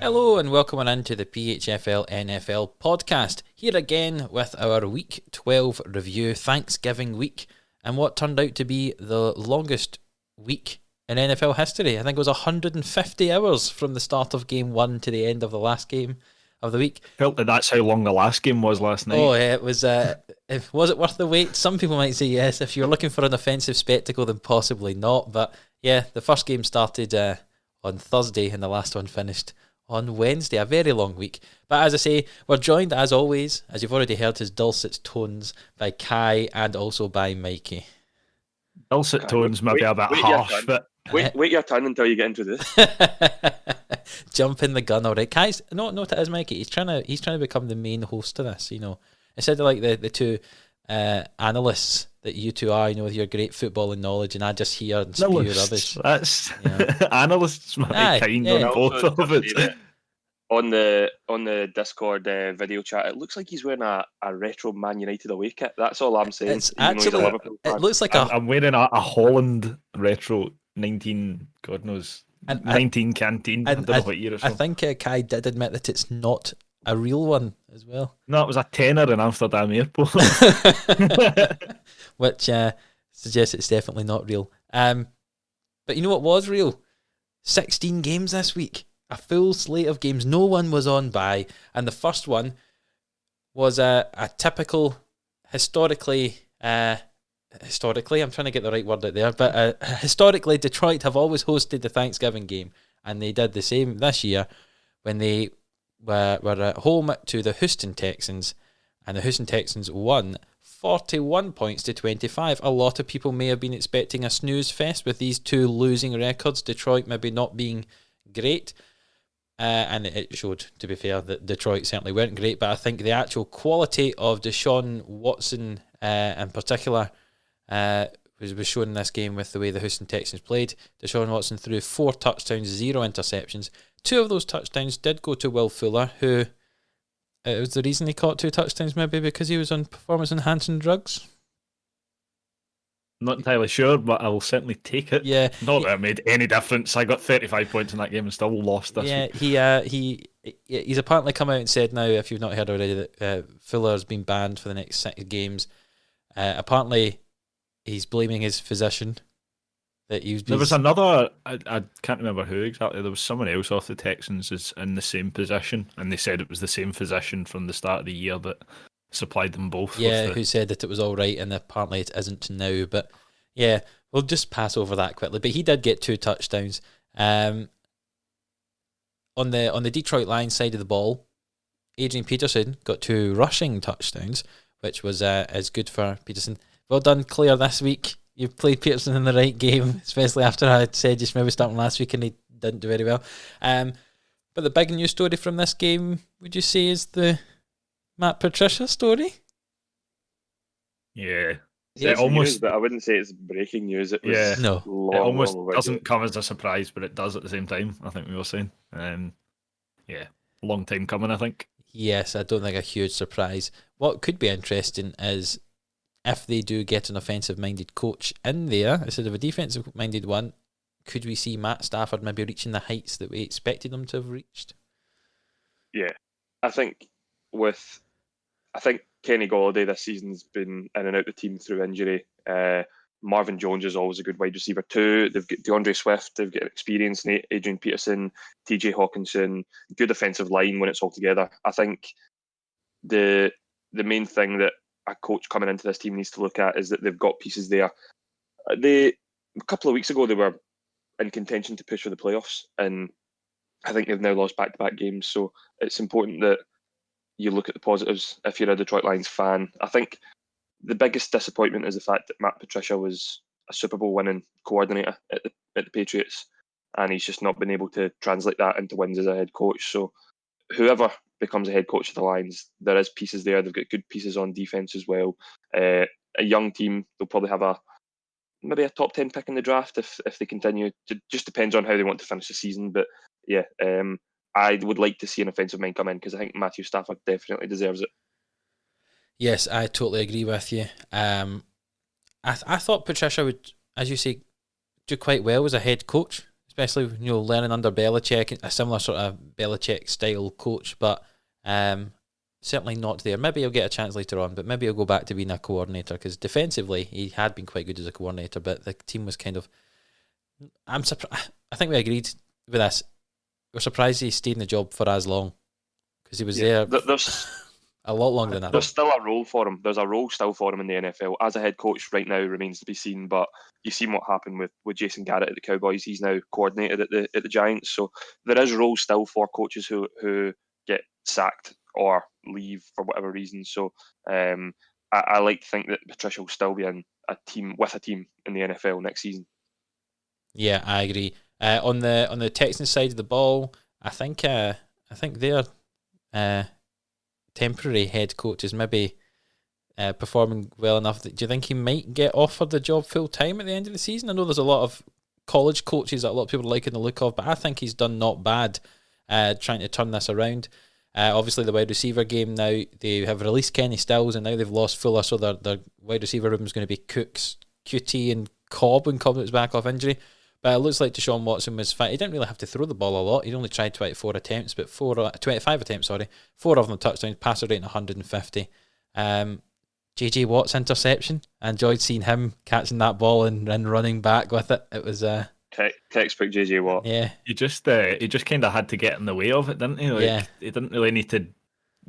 Hello and welcome on into the PHFL NFL podcast. Here again with our Week 12 review, Thanksgiving week, and what turned out to be the longest week in NFL history. I think it was 150 hours from the start of game one to the end of the last game of the week. Felt that's how long the last game was last night. Oh, yeah, it was. Was it worth the wait? Some people might say yes. If you're looking for an offensive spectacle, then possibly not. But yeah, the first game started on Thursday and the last one finished on Wednesday. A very long week. But as I say, we're joined as always, as you've already heard his dulcet tones, by Kai and also by Mikey. Dulcet tones maybe a bit harsh, but wait your turn until you get into this. Jump in the gun, all right. Kai's no, it is Mikey. He's trying to become the main host of this. You know, instead of like the two analysts that you two are, you know, with your great footballing knowledge, and I just hear and spew rubbish. That's analysts might be kind on both of it. On the Discord video chat, it looks like he's wearing a retro Man United away kit. That's all I'm saying. It's actually, it looks like I'm wearing a Holland retro 19, God knows, 19 canteen. I don't know what year or so. I think Kai did admit that it's not a real one as well. No, it was a tenner in Amsterdam airport. Which suggests it's definitely not real. But you know what was real? 16 games this week. A full slate of games. No one was on bye. And the first one was a typical, historically, I'm trying to get the right word out there, but historically, Detroit have always hosted the Thanksgiving game. And they did the same this year when they were at home to the Houston Texans. And the Houston Texans won 41 points to 25. A lot of people may have been expecting a snooze fest with these two losing records. Detroit maybe not being great. And it showed, to be fair, that Detroit certainly weren't great. But I think the actual quality of Deshaun Watson in particular was shown in this game with the way the Houston Texans played. Deshaun Watson threw 4 touchdowns, 0 interceptions. 2 of those touchdowns did go to Will Fuller, who... it was the reason he caught 2 touchdowns, maybe because he was on performance-enhancing drugs. Not entirely sure, but I will certainly take it. Yeah, not that it made any difference. I got 35 points in that game and still lost this week. Yeah, he's apparently come out and said now, if you've not heard already, that Fuller's been banned for the next 6 games. Apparently, he's blaming his physician. There was another, I can't remember who exactly, there was someone else off the Texans is in the same position, and they said it was the same physician from the start of the year that supplied them both. Yeah, who said that it was all right, and apparently it isn't now. But yeah, we'll just pass over that quickly. But he did get 2 touchdowns. On the Detroit Lions side of the ball, Adrian Peterson got 2 rushing touchdowns, which was as good for Peterson. Well done, Claire, this week. You've played Peterson in the right game, especially after I had said just maybe starting last week and he didn't do very well. But the big news story from this game, would you say, is the Matt Patricia story? Yeah. It's almost news, but I wouldn't say it's breaking news. It was it almost doesn't come as a surprise, but it does at the same time, I think we were saying. Long time coming, I think. Yes, I don't think a huge surprise. What could be interesting is if they do get an offensive-minded coach in there instead of a defensive-minded one, could we see Matt Stafford maybe reaching the heights that we expected him to have reached? Yeah, I think Kenny Golladay this season's been in and out the team through injury. Marvin Jones is always a good wide receiver too. They've got DeAndre Swift, they've got experience, Adrian Peterson, TJ Hawkinson, good offensive line when it's all together. I think the main thing that a coach coming into this team needs to look at is that they've got pieces there. A couple of weeks ago, they were in contention to push for the playoffs, and I think they've now lost back-to-back games. So it's important that you look at the positives if you're a Detroit Lions fan. I think the biggest disappointment is the fact that Matt Patricia was a Super Bowl winning coordinator at the Patriots, and he's just not been able to translate that into wins as a head coach. So whoever becomes a head coach of the Lions, there is pieces there. They've got good pieces on defense as well. A young team, they'll probably have maybe a top 10 pick in the draft if they continue. It just depends on how they want to finish the season. But yeah, I would like to see an offensive mind come in because I think Matthew Stafford definitely deserves it. Yes, I totally agree with you. I thought Patricia would, as you say, do quite well as a head coach, especially learning under Belichick, a similar sort of Belichick style coach, but certainly not there. Maybe he'll get a chance later on, but maybe he'll go back to being a coordinator, because defensively he had been quite good as a coordinator, but the team was kind of. I'm surprised. I think we agreed with this. We're surprised he stayed in the job for as long, because he was there There's a lot longer than that. There's still a role for him. There's a role still for him in the NFL. As a head coach right now remains to be seen, but you've seen what happened with Jason Garrett at the Cowboys. He's now coordinated at the Giants. So there is roles still for coaches who get sacked or leave for whatever reason. So I like to think that Patricia will still be in a team in the NFL next season. Yeah, I agree. On the Texans side of the ball, I think their temporary head coach is maybe performing well enough. Do you think he might get offered the job full time at the end of the season? I know there's a lot of college coaches that a lot of people are liking the look of, but I think he's done not bad trying to turn this around. Obviously, the wide receiver game now, they have released Kenny Stills, and now they've lost Fuller, so their wide receiver room is going to be Cooks, QT, and Cobb when Cobb was back off injury. But it looks like Deshaun Watson was fine. He didn't really have to throw the ball a lot. He only tried 24 attempts, but 25 attempts, 4 of them touchdowns, passer rating 150. JJ Watt's interception. I enjoyed seeing him catching that ball and running back with it. It was textbook JJ Watt. Yeah. He just kind of had to get in the way of it, didn't he? He didn't really need to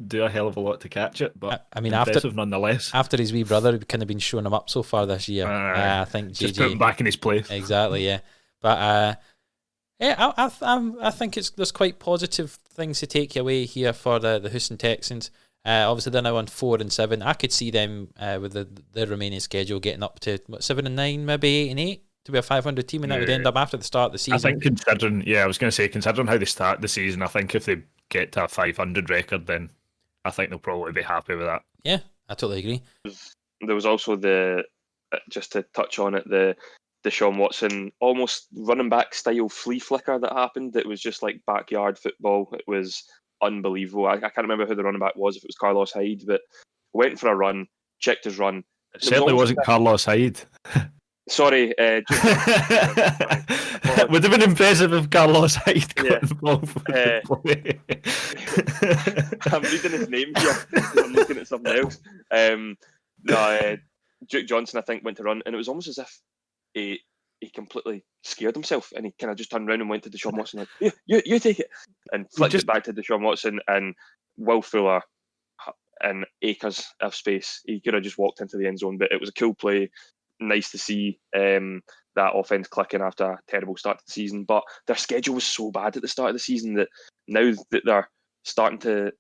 do a hell of a lot to catch it, but I mean, impressive nonetheless. After his wee brother kind of been showing him up so far this year, I think JJ just put him back in his place. Exactly, yeah. But I think there's quite positive things to take away here for the Houston Texans. Obviously, they're now on 4-7. I could see them with the remaining schedule getting up to 7-9, maybe 8-8 to be a 500 team, and that would end up after the start of the season. I think considering how they start the season, I think if they get to a 500 record, then I think they'll probably be happy with that. Yeah, I totally agree. There was also just to touch on it, the Deshaun Watson almost running back style flea flicker that happened. It was just like backyard football. It was unbelievable. I can't remember who the running back was, if it was Carlos Hyde, but went for a run, checked his run. It certainly wasn't Carlos Hyde. Sorry. It would have been impressive if Carlos Hyde got involved with the play. I'm reading his name here. I'm looking at something else. Duke Johnson, I think, went to run, and it was almost as if he completely scared himself, and he kind of just turned around and went to Deshaun Watson like, you take it, and flicked it back to Deshaun Watson, and Will Fuller in acres of space. He could have just walked into the end zone, but it was a cool play. Nice to see that offense clicking after a terrible start to the season, but their schedule was so bad at the start of the season that now that they're starting to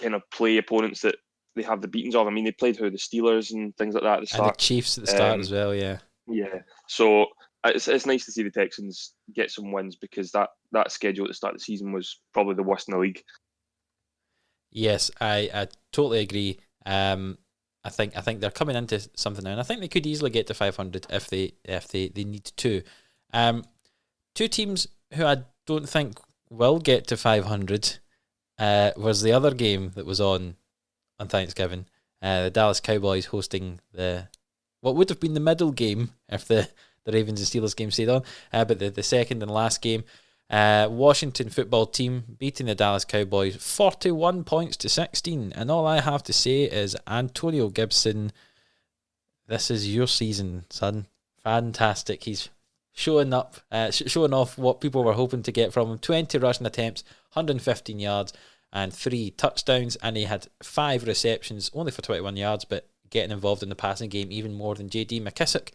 kind of play opponents that they have the beatings of. I mean, they played the Steelers and things like that at the start. And the Chiefs at the start as well, yeah. Yeah, so it's nice to see the Texans get some wins, because that schedule at the start of the season was probably the worst in the league. Yes, I totally agree. I think they're coming into something now, and I think they could easily get to 500 if they need to. Two teams who I don't think will get to 500 was the other game that was on Thanksgiving. The Dallas Cowboys hosting what would have been the middle game if the Ravens and Steelers game stayed on, but the second and last game. Washington football team beating the Dallas Cowboys 41 points to 16, and all I have to say is, Antonio Gibson, this is your season, son. Fantastic. He's showing off what people were hoping to get from him. 20 rushing attempts, 115 yards and 3 touchdowns, and he had 5 receptions, only for 21 yards, but getting involved in the passing game even more than JD McKissick.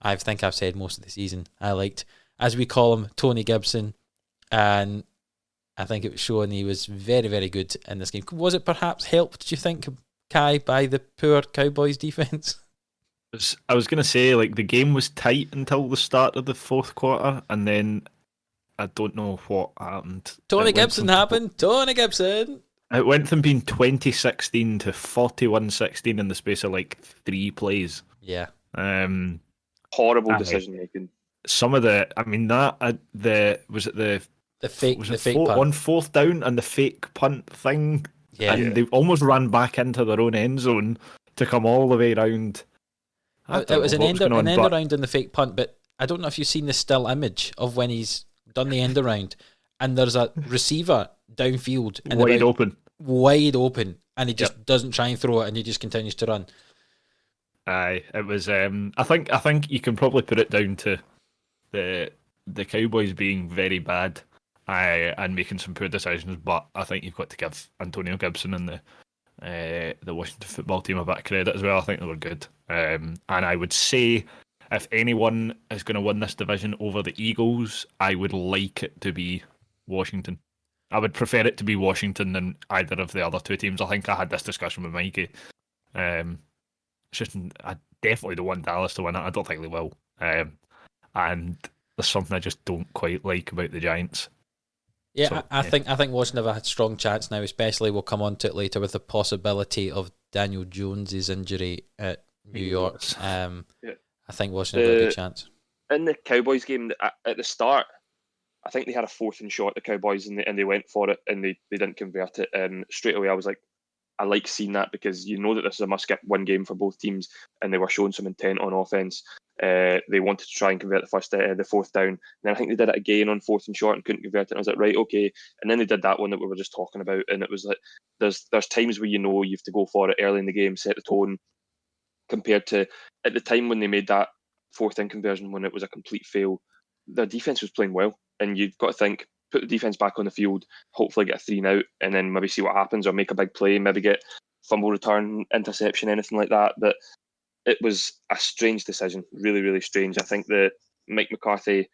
I think I've said most of the season I liked, as we call him, Tony Gibson, and I think it was showing he was very, very good in this game. Was it perhaps helped, do you think, Kai, by the poor Cowboys defence? I was going to say, the game was tight until the start of the fourth quarter, and then I don't know what happened. Tony Gibson happened. Tony Gibson! It went from being 20-16 to 41-16 in the space of 3 plays. Yeah. Horrible decision making. Some of the fake punt on fourth down and the fake punt thing. Yeah. And they almost ran back into their own end zone to come all the way around. It was an end around in the fake punt, but I don't know if you've seen the still image of when he's done the end around, and there's a receiver downfield and wide open, and he just doesn't try and throw it, and he just continues to run. Aye, it was. I think you can probably put it down to the Cowboys being very bad, and making some poor decisions. But I think you've got to give Antonio Gibson and the Washington football team a bit of credit as well. I think they were good. And I would say if anyone is going to win this division over the Eagles, I would like it to be Washington. I would prefer it to be Washington than either of the other two teams. I think I had this discussion with Mikey. It's just I definitely don't want Dallas to win it. I don't think they will. And there's something I just don't quite like about the Giants. Yeah, so, I think Washington have a strong chance now, especially we'll come on to it later with the possibility of Daniel Jones's injury at New York. I think Washington have a good chance. In the Cowboys game, at the start, I think they had a 4th and short, the Cowboys, and they went for it, and they didn't convert it. And straight away I was like, I like seeing that, because you know that this is a must-win game for both teams, and they were showing some intent on offense. They wanted to try and convert the 4th down. And then I think they did it again on 4th and short and couldn't convert it. And I was like, right, okay. And then they did that one that we were just talking about, and it was like there's times where you know you have to go for it early in the game, set the tone, compared to at the time when they made that 4th in conversion when it was a complete fail. Their defense was playing well, and you've got to think, put the defense back on the field, hopefully get a 3 and out, and then maybe see what happens, or make a big play, maybe get fumble return, interception, anything like that. But it was a strange decision, really, really strange. I think that Mike McCarthy,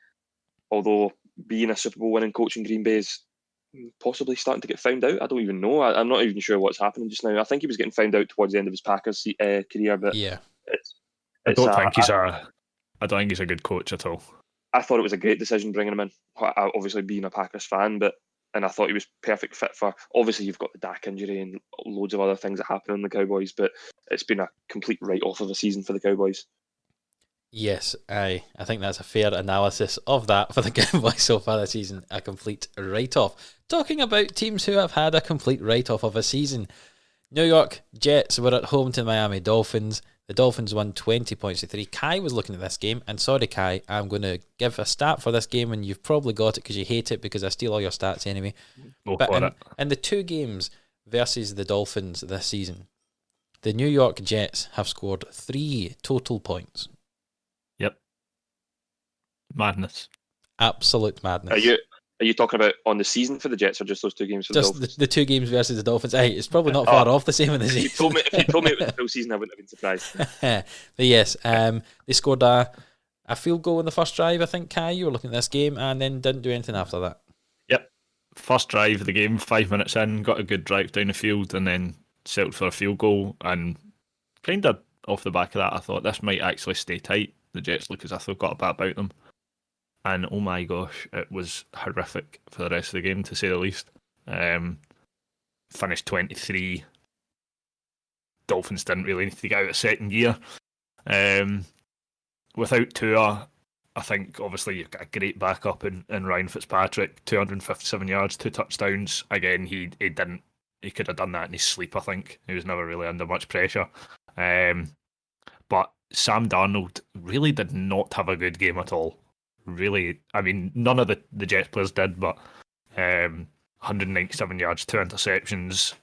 although being a Super Bowl winning coach in Green Bay, is possibly starting to get found out. I don't even know. I'm not even sure what's happening just now. I think he was getting found out towards the end of his Packers career, but yeah, I don't think he's a good coach at all. I thought it was a great decision bringing him in, obviously being a Packers fan, and I thought he was perfect fit for, obviously you've got the Dak injury and loads of other things that happen in the Cowboys, but it's been a complete write-off of a season for the Cowboys. Yes, I think that's a fair analysis of that for the Cowboys so far this season, a complete write-off. Talking about teams who have had a complete write-off of a season, New York Jets were at home to Miami Dolphins. The Dolphins won 20 points to 3. Kai was looking at this game, and sorry Kai, I'm going to give a stat for this game, and you've probably got it because you hate it because I steal all your stats anyway. In the 2 games versus the Dolphins this season, the New York Jets have scored 3 total points. Yep. Madness. Absolute madness. Are you talking about on the season for the Jets, or just those 2 games for the Dolphins? Just the 2 games versus the Dolphins. Hey, it's probably not far off the same in the season. If you told me it was the full season, I wouldn't have been surprised. But yes, they scored a field goal in the first drive, I think, Kai, you were looking at this game, and then didn't do anything after that. Yep. First drive of the game, 5 minutes in, got a good drive down the field, and then settled for a field goal. And kind of off the back of that, I thought this might actually stay tight. The Jets look as if they've got a bit about them. And oh my gosh, it was horrific for the rest of the game, to say the least. Finished 23. Dolphins didn't really need to get out of second gear. Without Tua, I think obviously you've got a great backup in Ryan Fitzpatrick, 257 yards, 2 touchdowns. Again, he could have done that in his sleep, I think. He was never really under much pressure. But Sam Darnold really did not have a good game at all. Really, I mean, none of the Jets players did, but 197 yards, 2 interceptions.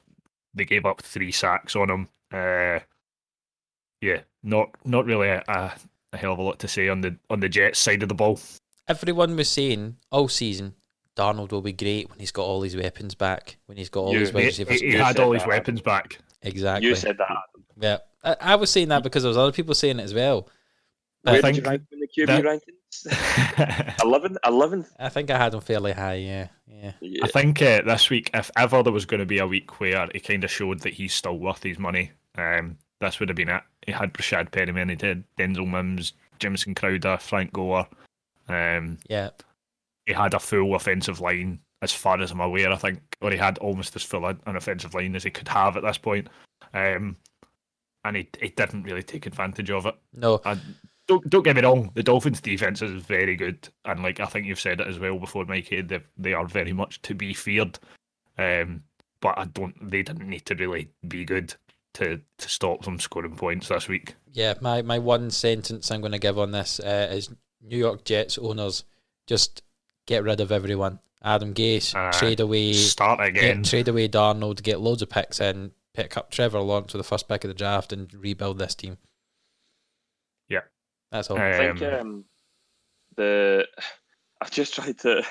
They gave up 3 sacks on him. Not really a hell of a lot to say on the Jets side of the ball. Everyone was saying all season, Darnold will be great when he's got all his weapons back, when he's got all his wide receivers. He had all his weapons back. Exactly. You said that. Yeah, I was saying that because there was other people saying it as well. Where did you rank in the QB rankings? 11? I think I had him fairly high, yeah. I think this week, if ever there was going to be a week where he kind of showed that he's still worth his money, this would have been it. He had Rashad Perriman, he did Denzel Mims, Jamison Crowder, Frank Gore. Yeah. He had a full offensive line, as far as I'm aware, I think, or he had almost as full an offensive line as he could have at this point. And he didn't really take advantage of it. No. Don't get me wrong, the Dolphins' defense is very good, and like I think you've said it as well before, Mikey. They are very much to be feared, but they didn't need to really be good to stop them scoring points this week. Yeah, my one sentence I'm going to give on this is New York Jets owners, just get rid of everyone. Adam Gase, trade away, start again. trade away Darnold, get loads of picks in, pick up Trevor Lawrence with the first pick of the draft, and rebuild this team. Yeah, that's all. I think I've just tried to.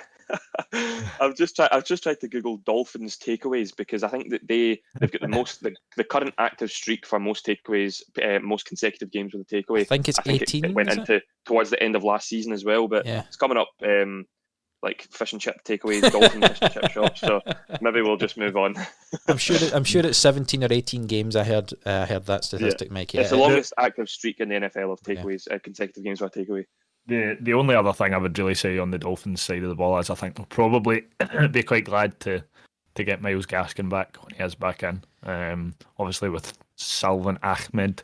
I've just tried to Google Dolphins takeaways because I think that they've got the current active streak for most takeaways, most consecutive games with a takeaway. I think it's 18. It went into towards the end of last season as well, but yeah, it's coming up like fish and chip takeaways, Dolphin fish and chip shops. So maybe we'll just move on. I'm sure it's 17 or 18 games. I heard that statistic, Mikey. It's the longest active streak in the NFL of takeaways, consecutive games with a takeaway. The only other thing I would really say on the Dolphins side of the ball is I think they'll probably be quite glad to get Myles Gaskin back when he is back in. Obviously with Salvin Ahmed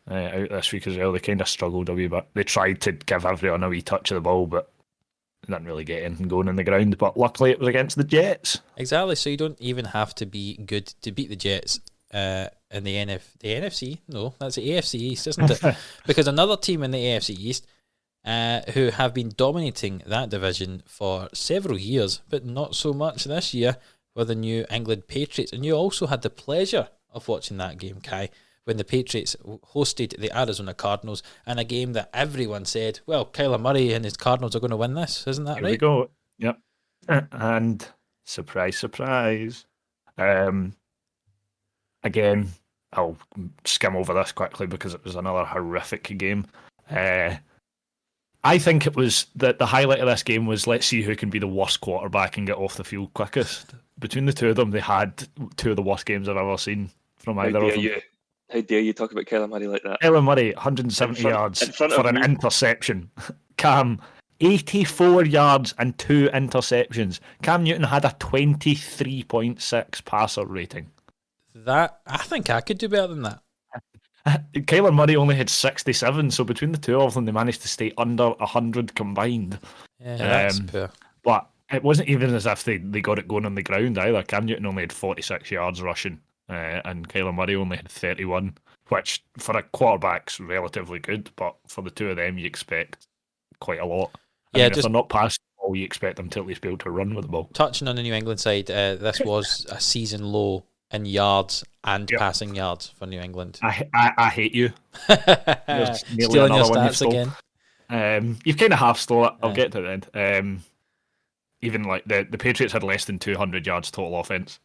out this week as well, they kind of struggled a wee bit. They tried to give everyone a wee touch of the ball, but didn't really get anything going in the ground. But luckily it was against the Jets. Exactly, so you don't even have to be good to beat the Jets in the NFC. No, that's the AFC East, isn't it? Because another team in the AFC East who have been dominating that division for several years, but not so much this year, were the New England Patriots. And you also had the pleasure of watching that game, Kai, when the Patriots hosted the Arizona Cardinals in a game that everyone said, well, Kyler Murray and his Cardinals are going to win this, isn't that right? Here we go. Yep. And surprise, surprise. Again, I'll skim over this quickly because it was another horrific game. I think it was that the highlight of this game was let's see who can be the worst quarterback and get off the field quickest. Between the two of them, they had two of the worst games I've ever seen from either of them. How dare you talk about Kyler Murray like that? Kyler Murray, 170 yards for an interception. Cam, 84 yards and 2 interceptions. Cam Newton had a 23.6 passer rating. That I think I could do better than that. Kyler Murray only had 67, so between the two of them, they managed to stay under 100 combined. Yeah, that's poor. But it wasn't even as if they got it going on the ground either. Cam Newton only had 46 yards rushing, and Kyler Murray only had 31, which for a quarterback's relatively good, but for the two of them, you expect quite a lot. If they're not passing the ball, you expect them to at least be able to run with the ball. Touching on the New England side, this was a season low in yards and passing yards for New England. I hate you. Stealing your stats again. You've kind of half stole it. I'll get to the end. Even like the Patriots had less than 200 yards total offense.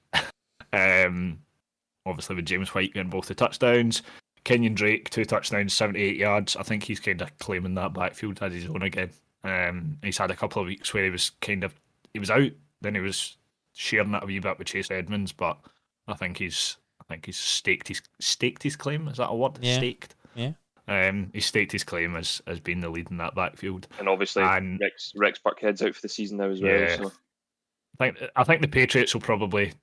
Obviously with James White getting both the touchdowns. Kenyon Drake, 2 touchdowns, 78 yards. I think he's kind of claiming that backfield as his own again. He's had a couple of weeks where he was out, then he was sharing it a wee bit with Chase Edmonds, but I think he's staked his claim. Is that a word? Yeah. Staked. Yeah. He staked his claim as being the lead in that backfield. And obviously Rex Burkhead's out for the season now as well. Yeah. So. I think the Patriots will probably,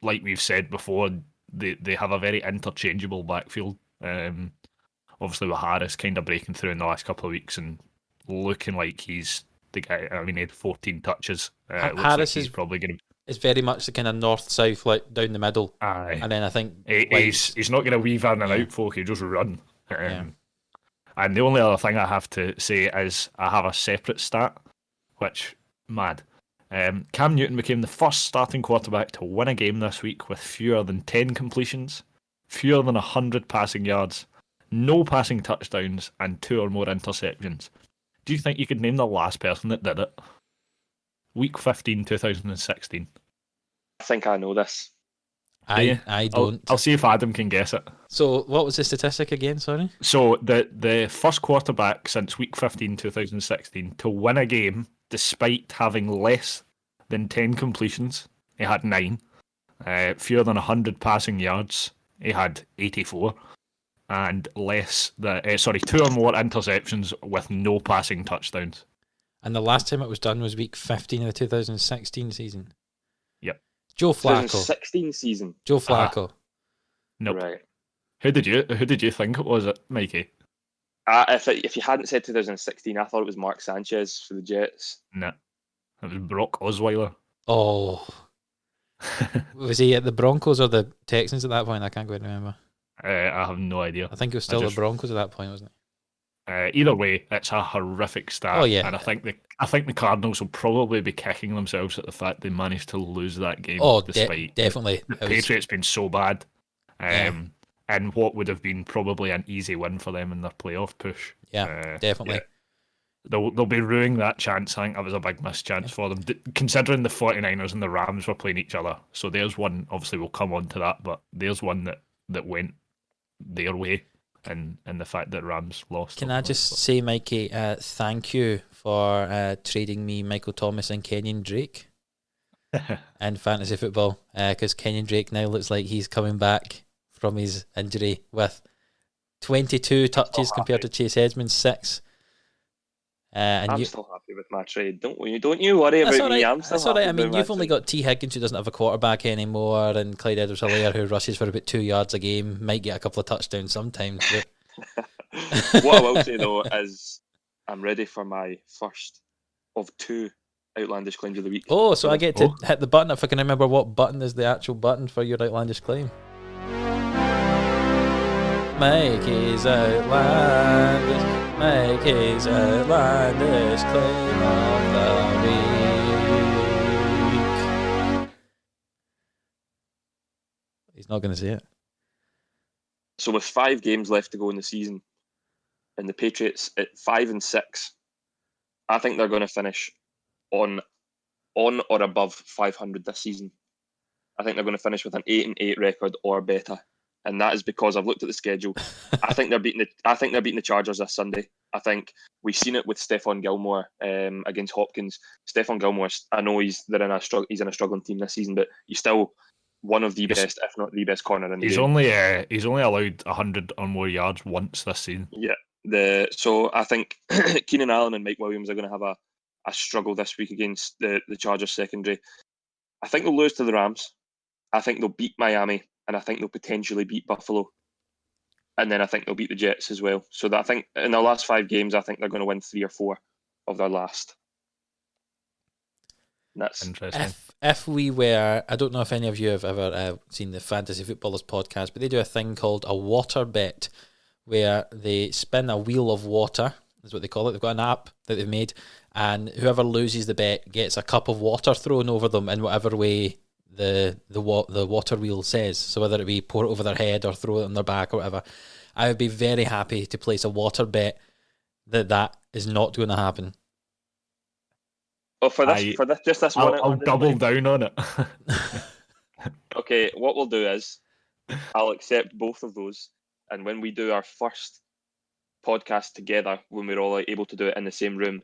like we've said before, they have a very interchangeable backfield. Obviously with Harris kind of breaking through in the last couple of weeks and looking like he's the guy. I mean, he had 14 touches. Harris is probably going to. It's very much the kind of north-south, like down the middle. Aye. And then I think he's not going to weave in and out, folk. He'll just run. And the only other thing I have to say is I have a separate stat, which, mad. Cam Newton became the first starting quarterback to win a game this week with fewer than 10 completions, fewer than 100 passing yards, no passing touchdowns, and 2 or more interceptions. Do you think you could name the last person that did it? Week 15, 2016. I think I know this. I don't. I'll see if Adam can guess it. So what was the statistic again, sorry? So the first quarterback since week 15, 2016 to win a game despite having less than 10 completions, he had 9. Fewer than 100 passing yards, he had 84. And 2 or more interceptions with no passing touchdowns. And the last time it was done was week 15 of the 2016 season. Yep. Joe Flacco. 2016 season. Joe Flacco. Nope. Right. Who did you think it was, Mikey? If you hadn't said 2016, I thought it was Mark Sanchez for the Jets. No. It was Brock Osweiler. Oh. Was he at the Broncos or the Texans at that point? I can't quite remember. I have no idea. I think it was still the Broncos at that point, wasn't it? Either way, it's a horrific start. Oh, yeah. And I think the Cardinals will probably be kicking themselves at the fact they managed to lose that game Oh, despite definitely. the Patriots being so bad. Yeah. And what would have been probably an easy win for them in their playoff push. Yeah, definitely. They'll be ruining that chance. I think that was a big missed chance for them, considering the 49ers and the Rams were playing each other. So there's one, obviously we'll come on to that, but there's one that went their way, and the fact that Rams lost. Can I just say, Mikey, thank you for trading me Michael Thomas and Kenyon Drake in fantasy football, because Kenyon Drake now looks like he's coming back from his injury with 22 touches compared to Chase Edmonds' 6. And I'm still happy with my trade. Don't you worry about me. I'm still that's all right. happy I mean, with you've my only trade. got T. Higgins, who doesn't have a quarterback anymore, and Clyde Edwards-Helaire, who rushes for about 2 yards a game, might get a couple of touchdowns sometimes. But What I will say though is I'm ready for my first of 2 outlandish claims of the week. oh, so I get to hit the button if I can remember what button is the actual button for your outlandish claim. Mikey's outlandish. Mikey's outlandish claim of the week. He's not going to say it. So with 5 games left to go in the season, and the Patriots at 5-6, I think they're going to finish on or above 500 this season. I think they're going to finish with an 8-8 record or better, and that is because I've looked at the schedule. I think they're beating the Chargers this Sunday. I think we've seen it with Stephon Gilmore against Hopkins. Stephon Gilmore, I know he's in a struggling team this season, but he's still one of the best, if not the best corner in the game. He's only allowed 100 or more yards once this season. Yeah. So I think Keenan Allen and Mike Williams are going to have a struggle this week against the Chargers secondary. I think they'll lose to the Rams. I think they'll beat Miami, and I think they'll potentially beat Buffalo. And then I think they'll beat the Jets as well. So that I think in their last 5 games, I think they're going to win 3 or 4 of their last. And that's interesting. If we were, I don't know if any of you have ever seen the Fantasy Footballers podcast, but they do a thing called a water bet, where they spin a wheel of water, is what they call it. They've got an app that they've made, and whoever loses the bet gets a cup of water thrown over them in whatever way the water wheel says. So whether it be pour it over their head or throw it on their back or whatever, I would be very happy to place a water bet that is not going to happen. Oh, for this one, I'll double down on it. Okay, what we'll do is I'll accept both of those, and when we do our first podcast together, when we're all able to do it in the same room,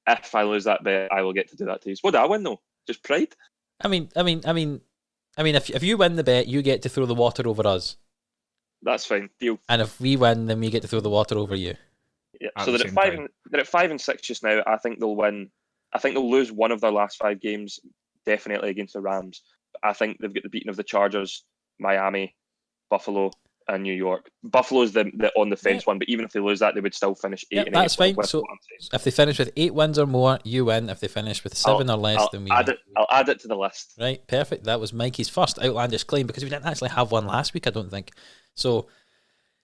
if I lose that bet, I will get to do that to you. What do I win though? Just pride? I mean, if you win the bet, you get to throw the water over us. That's fine. Deal. And if we win, then we get to throw the water over you. Yeah. So they're at 5-6 just now. I think they'll win. I think they'll lose one of their last 5 games, definitely against the Rams. I think they've got the beating of the Chargers, Miami, Buffalo, and New York. Buffalo's the on the fence one, but even if they lose that, they would still finish 8-8. That's fine. So if they finish with 8 wins or more, you win. If they finish with 7 or less, then we win. I'll add it to the list. Right, perfect. That was Mikey's first outlandish claim, because we didn't actually have one last week, I don't think. So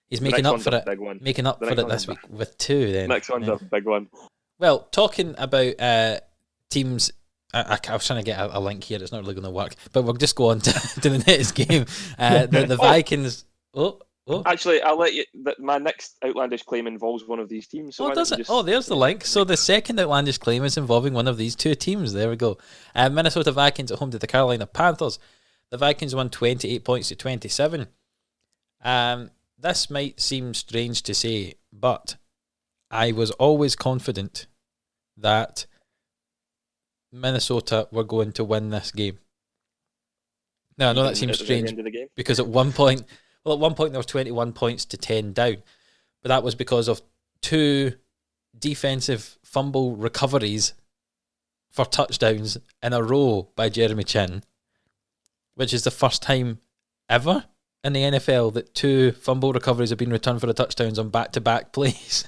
he's making up for it. Making up for it this week with 2. Then next one's a big one. Well, talking about teams. I was trying to get a link here. It's not really going to work, but we'll just go on to the next game. The Vikings. Actually, I'll let you. My next outlandish claim involves one of these teams. So does it? There's the link. So the second outlandish claim is involving one of these 2 teams. There we go. Minnesota Vikings at home to the Carolina Panthers. The Vikings won 28 points to 27. This might seem strange to say, but I was always confident that Minnesota were going to win this game. Now, I know that seems strange because at one point there was 21 points to 10 down, but that was because of 2 defensive fumble recoveries for touchdowns in a row by Jeremy Chin, which is the first time ever in the NFL that 2 fumble recoveries have been returned for the touchdowns on back-to-back plays.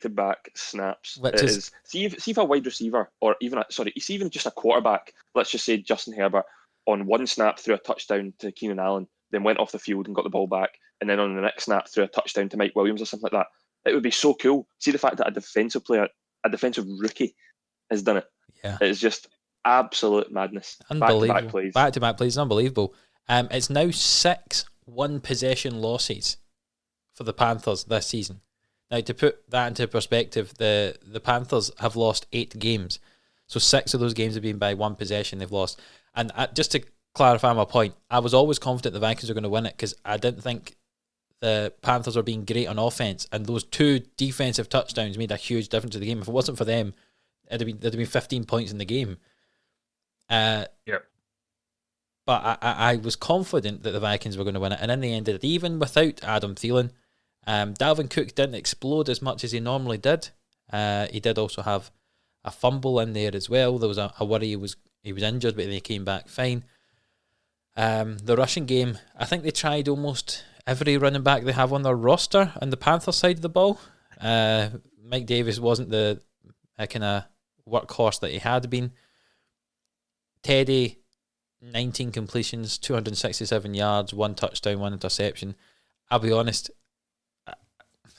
To back snaps. Which is see if a wide receiver, or even even just a quarterback, let's just say Justin Herbert, on one snap threw a touchdown to Keenan Allen, then went off the field and got the ball back, and then on the next snap threw a touchdown to Mike Williams or something like that, It would be so cool. See the fact that a defensive rookie, has done it. Yeah. It's just absolute madness. Unbelievable. Back-to-back plays. Back-to-back plays. Unbelievable. It's now 6 one-possession losses for the Panthers this season. Now, to put that into perspective, the Panthers have lost 8 games. So 6 of those games have been by one possession they've lost. And just to clarify my point, I was always confident the Vikings were going to win it because I didn't think the Panthers were being great on offense, and those 2 defensive touchdowns made a huge difference to the game. If it wasn't for them, there'd have been 15 points in the game. Yep. But I was confident that the Vikings were going to win it, and in the end, even without Adam Thielen, Dalvin Cook didn't explode as much as he normally did. He did also have a fumble in there as well. There was a worry he was injured, but then he came back fine. The rushing game, I think they tried almost every running back they have on their roster on the Panther side of the ball. Mike Davis wasn't the kind of workhorse that he had been. Teddy, 19 completions, 267 yards, 1 touchdown, 1 interception. I'll be honest,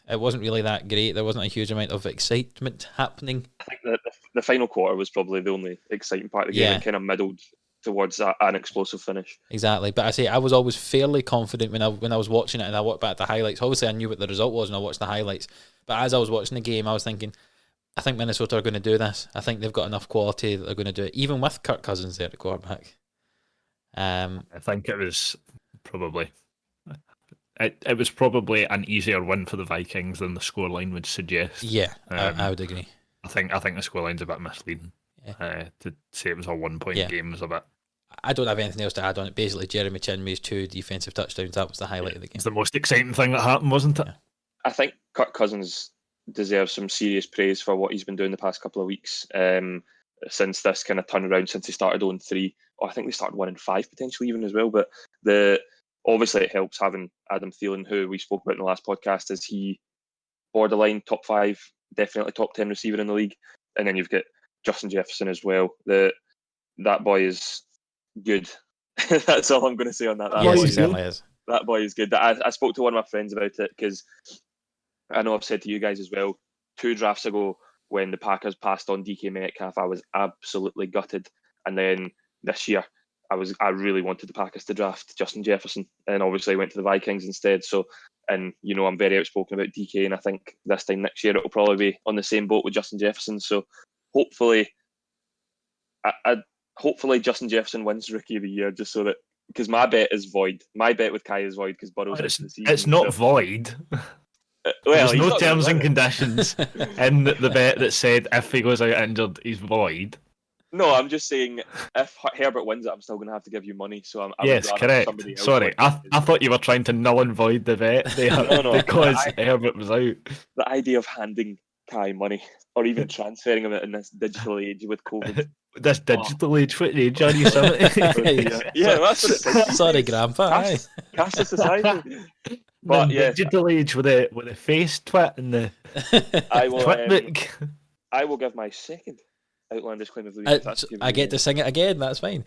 it wasn't really that great. There wasn't a huge amount of excitement happening. I think that the final quarter was probably the only exciting part of the game. Yeah. It kind of middled towards an explosive finish. Exactly, but I say I was always fairly confident when I was watching it, and I looked back at the highlights. Obviously, I knew what the result was, and I watched the highlights. But as I was watching the game, I was thinking, I think Minnesota are going to do this. I think they've got enough quality that they're going to do it, even with Kirk Cousins there at quarterback. I think it was probably it was probably an easier win for the Vikings than the scoreline would suggest. Yeah, I would agree. I think the scoreline's a bit misleading. Yeah. To say it was a 1-point game was a bit. I don't have anything else to add on it. Basically, Jeremy Chinmay's 2 defensive touchdowns. That was the highlight of the game. It's the most exciting thing that happened, wasn't it? Yeah. I think Kirk Cousins deserves some serious praise for what he's been doing the past couple of weeks. Since this kind of turnaround, since he started 0-3, or I think they started 1-5 potentially even as well. But obviously it helps having Adam Thielen, who we spoke about in the last podcast. Is he borderline top 5, definitely top 10 receiver in the league? And then you've got Justin Jefferson as well. That boy is good. That's all I'm going to say on that. Yes, he certainly is. That boy is good. I spoke to one of my friends about it because I know I've said to you guys as well, 2 drafts ago when the Packers passed on DK Metcalf, I was absolutely gutted. And then this year, I really wanted the Packers to draft Justin Jefferson, and obviously I went to the Vikings instead. So, and I'm very outspoken about DK, and I think this time next year it'll probably be on the same boat with Justin Jefferson. So, hopefully, hopefully Justin Jefferson wins Rookie of the Year, just so that, because my bet is void. My bet with Kai is void because Burrow's out for the season. It's not void. Well, there's no terms and conditions in the bet that said if he goes out injured, he's void. No, I'm just saying if Herbert wins it, I'm still going to have to give you money. So yes, correct. Sorry, I thought you were trying to null and void the bet there no, because Herbert was out. The idea of handing Kai money or even transferring him in this digital age with COVID. This digital age, what age are you? Yeah, that's what it's Sorry, Grandpa. Cash society. But yeah, digital age with a face twit and the twitbook. I will give my second outlandish claim of the week. I get to sing it again. That's fine.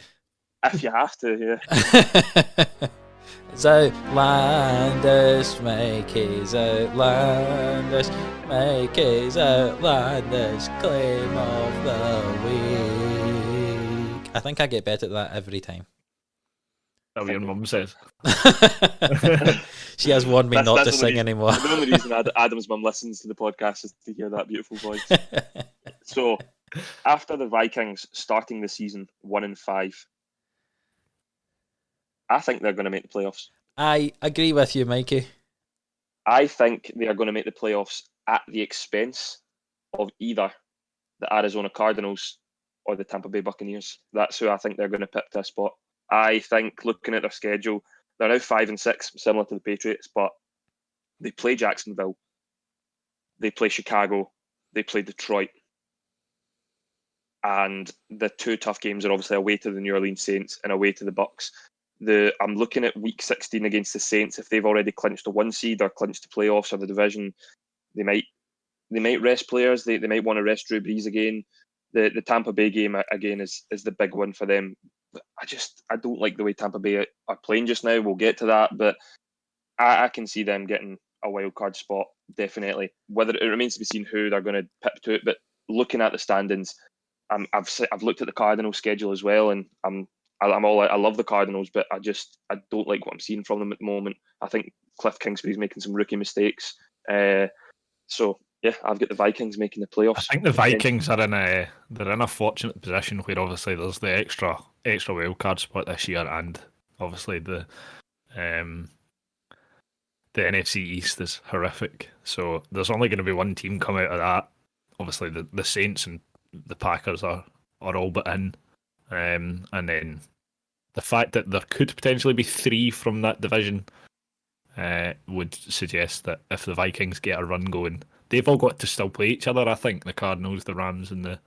If you have to, yeah. It's outlandish, Mikey's outlandish, Mikey's outlandish claim of the week. I think I get better at that every time. That's what your mum says. She has warned me not to sing anymore. The only reason Adam's mum listens to the podcast is to hear that beautiful voice. So, after the Vikings starting the season 1-5, I think they're going to make the playoffs. I agree with you, Mikey. I think they are going to make the playoffs at the expense of either the Arizona Cardinals or the Tampa Bay Buccaneers. That's who I think they're going to pick to a spot. I think, looking at their schedule, they're now 5-6, similar to the Patriots, but they play Jacksonville, they play Chicago, they play Detroit, and the 2 tough games are obviously away to the New Orleans Saints and away to the Bucs. I'm looking at Week 16 against the Saints. If they've already clinched the 1 seed or clinched the playoffs or the division, they might rest players. They might want to rest Drew Brees again. The Tampa Bay game again is the big one for them. I don't like the way Tampa Bay are playing just now. We'll get to that, but I can see them getting a wild card spot, definitely. Whether it remains to be seen who they're going to pip to it, but looking at the standings, I've looked at the Cardinals schedule as well, and I love the Cardinals, but I don't like what I'm seeing from them at the moment. I think Cliff Kingsbury's making some rookie mistakes. So yeah, I've got the Vikings making the playoffs. I think the Vikings are they're in a fortunate position where obviously there's the extra wild card spot this year, and obviously the NFC East is horrific. So there's only going to be one team come out of that. Obviously the Saints and the Packers are all but in, and then the fact that there could potentially be 3 from that division would suggest that if the Vikings get a run going, they've all got to still play each other. I think the Cardinals, the Rams, and the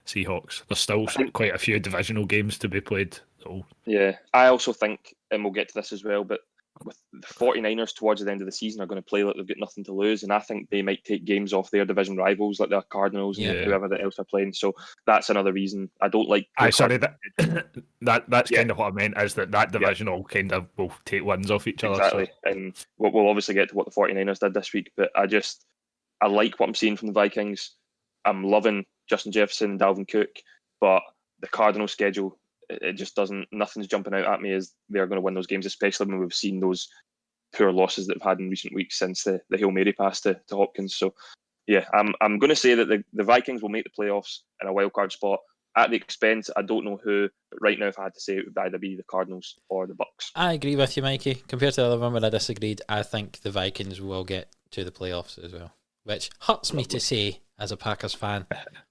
Seahawks. There's still quite a few divisional games to be played. So. Yeah, I also think, and we'll get to this as well, but with the 49ers towards the end of the season are going to play like they've got nothing to lose, and I think they might take games off their division rivals like the Cardinals and whoever else are playing. So that's another reason I don't like. That's kind of what I meant, is that division all kind of will take wins off each other. Exactly, so. And we'll obviously get to what the 49ers did this week, but I like what I'm seeing from the Vikings. I'm loving Justin Jefferson and Dalvin Cook, but the Cardinals schedule, it just doesn't. Nothing's jumping out at me as they're going to win those games, especially when we've seen those poor losses that they've had in recent weeks since the Hail Mary pass to Hopkins. So, yeah, I'm going to say that the Vikings will make the playoffs in a wild card spot at the expense. I don't know who, but right now, if I had to say, it would either be the Cardinals or the Bucks. I agree with you, Mikey. Compared to the other one where I disagreed, I think the Vikings will get to the playoffs as well, which hurts me to say as a Packers fan.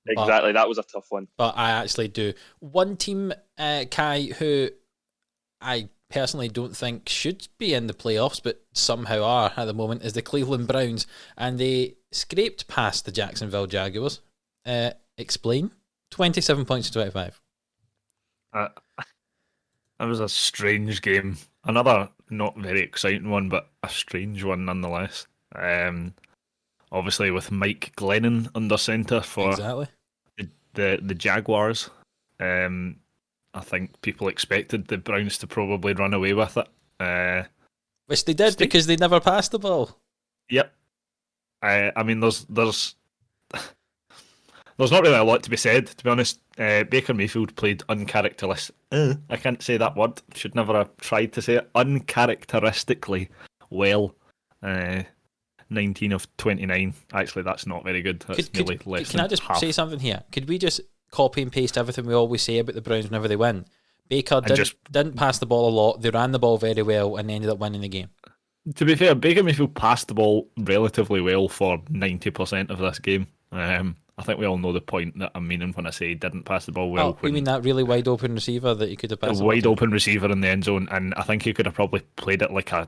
Exactly, that was a tough one. But I actually do. One team, Kai, who I personally don't think should be in the playoffs, but somehow are at the moment, is the Cleveland Browns, and they scraped past the Jacksonville Jaguars. Explain. 27 points to 25. That was a strange game. Another not very exciting one, but a strange one nonetheless. Obviously, with Mike Glennon under centre for the Jaguars, I think people expected the Browns to probably run away with it. Which they did, because they never passed the ball. Yep. I mean, there's not really a lot to be said, to be honest. Baker Mayfield played uncharacteristic. I can't say that word. Should never have tried to say it. Uncharacteristically well. 19 of 29. Actually, that's not very good. That's nearly less Can I just say something here? Could we just copy and paste everything we always say about the Browns whenever they win? Baker didn't pass the ball a lot. They ran the ball very well and ended up winning the game. To be fair, Baker Mayfield passed the ball relatively well for 90% of this game. I think we all know the point that I'm meaning when I say he didn't pass the ball well. You mean that really wide open receiver that he could have passed? A wide open receiver in the end zone, and I think he could have probably played it like a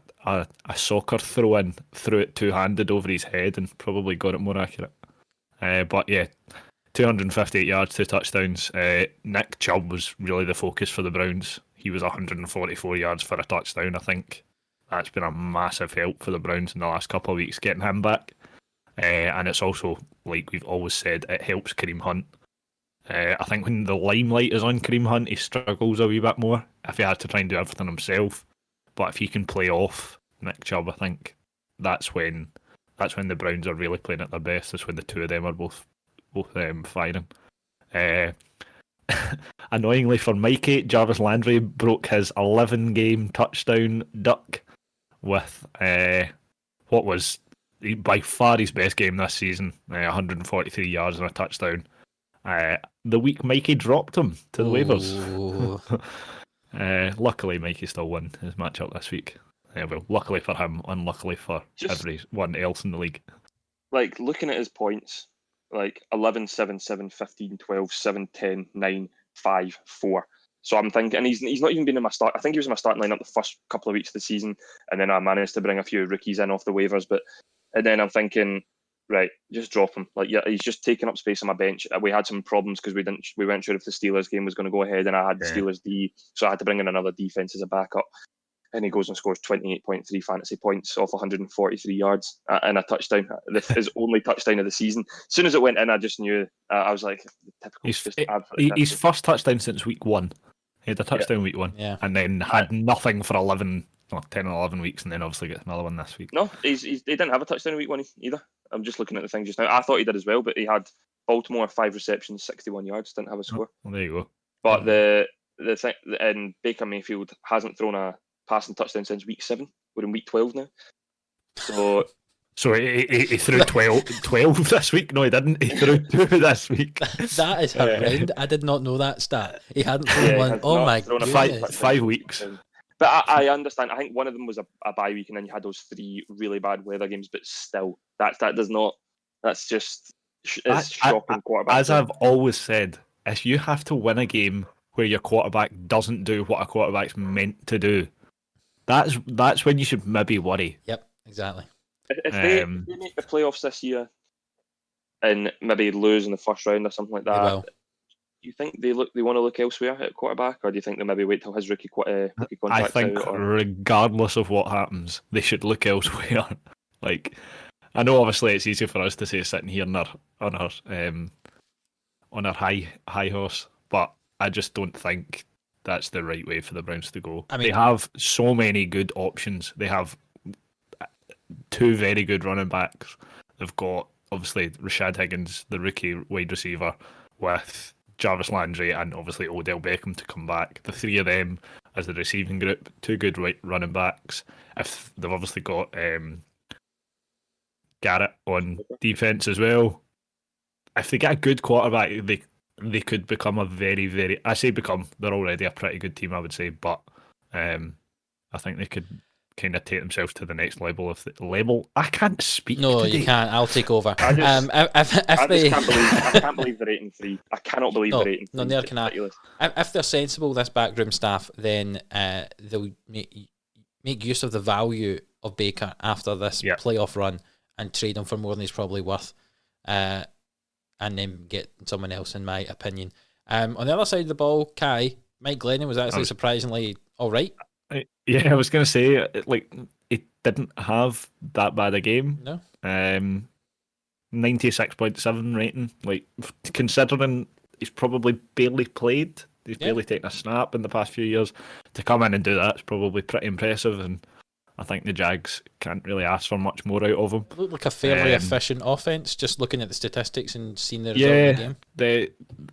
soccer throw in, threw it two-handed over his head and probably got it more accurate. But yeah, 258 yards, 2 touchdowns. Nick Chubb was really the focus for the Browns. He was 144 yards for a touchdown. I think that's been a massive help for the Browns in the last couple of weeks, getting him back. And it's also, like we've always said, it helps Kareem Hunt. I think when the limelight is on Kareem Hunt, he struggles a wee bit more if he had to try and do everything himself. But if he can play off Nick Chubb, I think that's when the Browns are really playing at their best. Is when the two of them are both firing. Annoyingly for Mikey, Jarvis Landry broke his 11-game touchdown duck with what was by far his best game this season, 143 yards and a touchdown. The week Mikey dropped him to the waivers. Luckily, Mikey still won his matchup this week. Well, luckily for him, unluckily for everyone else in the league. Like, looking at his points, like 11, 7, 7, 15, 12, 7, 10, 9, 5, 4. So I'm thinking, and he's not even been in my start. I think he was in my starting lineup the first couple of weeks of the season, and then I managed to bring a few rookies in off the waivers. And then I'm thinking, right, just drop him. Like, yeah, he's just taking up space on my bench. We had some problems because we weren't sure if the Steelers game was going to go ahead, and I had the Steelers D, so I had to bring in another defense as a backup. And he goes and scores 28.3 fantasy points off 143 yards and a touchdown. This is only touchdown of the season. As soon as it went in, I just knew. I was like, typical. His first touchdown since week 1. He had a touchdown week 1, and then had nothing for 11 10 or 11 weeks, and then obviously gets another one this week. No, he didn't have a touchdown in week 1 either. I'm just looking at the thing just now. I thought he did as well, but he had Baltimore 5 receptions, 61 yards, didn't have a score. Well, there you go. But the thing, and Baker Mayfield hasn't thrown a passing touchdown since week 7. We're in week 12 now. So he threw 12 this week? No, he didn't. He threw 2 this week. That is horrendous. I did not know that stat. He hadn't thrown one. Oh my god. 5 weeks. But I understand. I think one of them was a bye week, and then you had those 3 really bad weather games. But still, that does not. That's just it's shocking quarterback. As I've always said, if you have to win a game where your quarterback doesn't do what a quarterback's meant to do, that's when you should maybe worry. Yep, exactly. If they make the playoffs this year and maybe lose in the first round or something like that, do you think they want to look elsewhere at quarterback, or do you think they'll maybe wait till his rookie contract's out? I think regardless of what happens, they should look elsewhere. Like, I know obviously it's easy for us to say sitting here on our high horse, but I just don't think that's the right way for the Browns to go. I mean, they have so many good options. They have 2 very good running backs. They've got obviously Rashad Higgins, the rookie wide receiver, with Jarvis Landry and obviously Odell Beckham to come back. The 3 of them as the receiving group, 2 good running backs. If they've obviously got Garrett on defense as well. If they get a good quarterback, they could become a very, very. I say become. They're already a pretty good team, I would say, but I think they could kind of take themselves to the next level. I can't speak. No, today. You can't. I'll take over. I can't believe they're 8-3. I cannot believe they're 8-3. No, neither can I. If they're sensible, this backroom staff, then they'll make use of the value of Baker after this playoff run and trade him for more than he's probably worth, and then get someone else, in my opinion. On the other side of the ball, Mike Glennon was actually surprisingly all right. Yeah, I was going to say, he didn't have that bad a game. No. 96.7 rating. Considering he's probably barely played, he's barely taken a snap in the past few years, to come in and do that is probably pretty impressive, and I think the Jags can't really ask for much more out of him. It looked like a fairly efficient offense, just looking at the statistics and seeing the result of the game.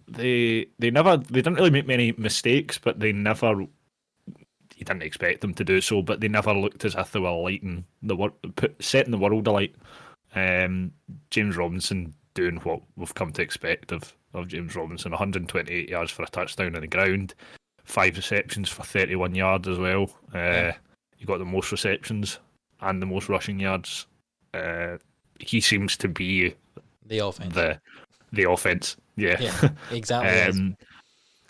They didn't really make many mistakes, but they never. You didn't expect them to do so, but they never looked as if they were lighting setting the world alight. James Robinson doing what we've come to expect of James Robinson: 128 yards for a touchdown on the ground, 5 receptions for 31 yards as well. He got the most receptions and the most rushing yards. He seems to be the offense. The offense, yeah exactly.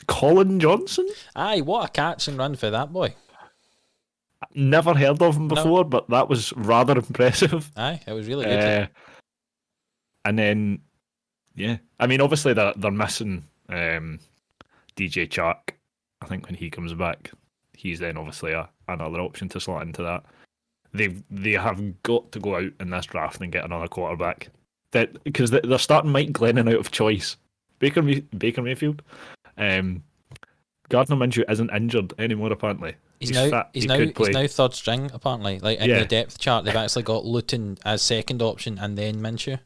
Colin Johnson? Aye, what a catch and run for that boy. Never heard of him before, but that was rather impressive. Aye, it was really good. And then, I mean, obviously they're missing DJ Chark. I think when he comes back, he's then obviously another option to slot into that. They have got to go out in this draft and get another quarterback. Because they're starting Mike Glennon out of choice. Baker Mayfield. Gardner Minshew isn't injured anymore, apparently. He's now third string, apparently. In the depth chart, they've actually got Luton as second option and then Minshew.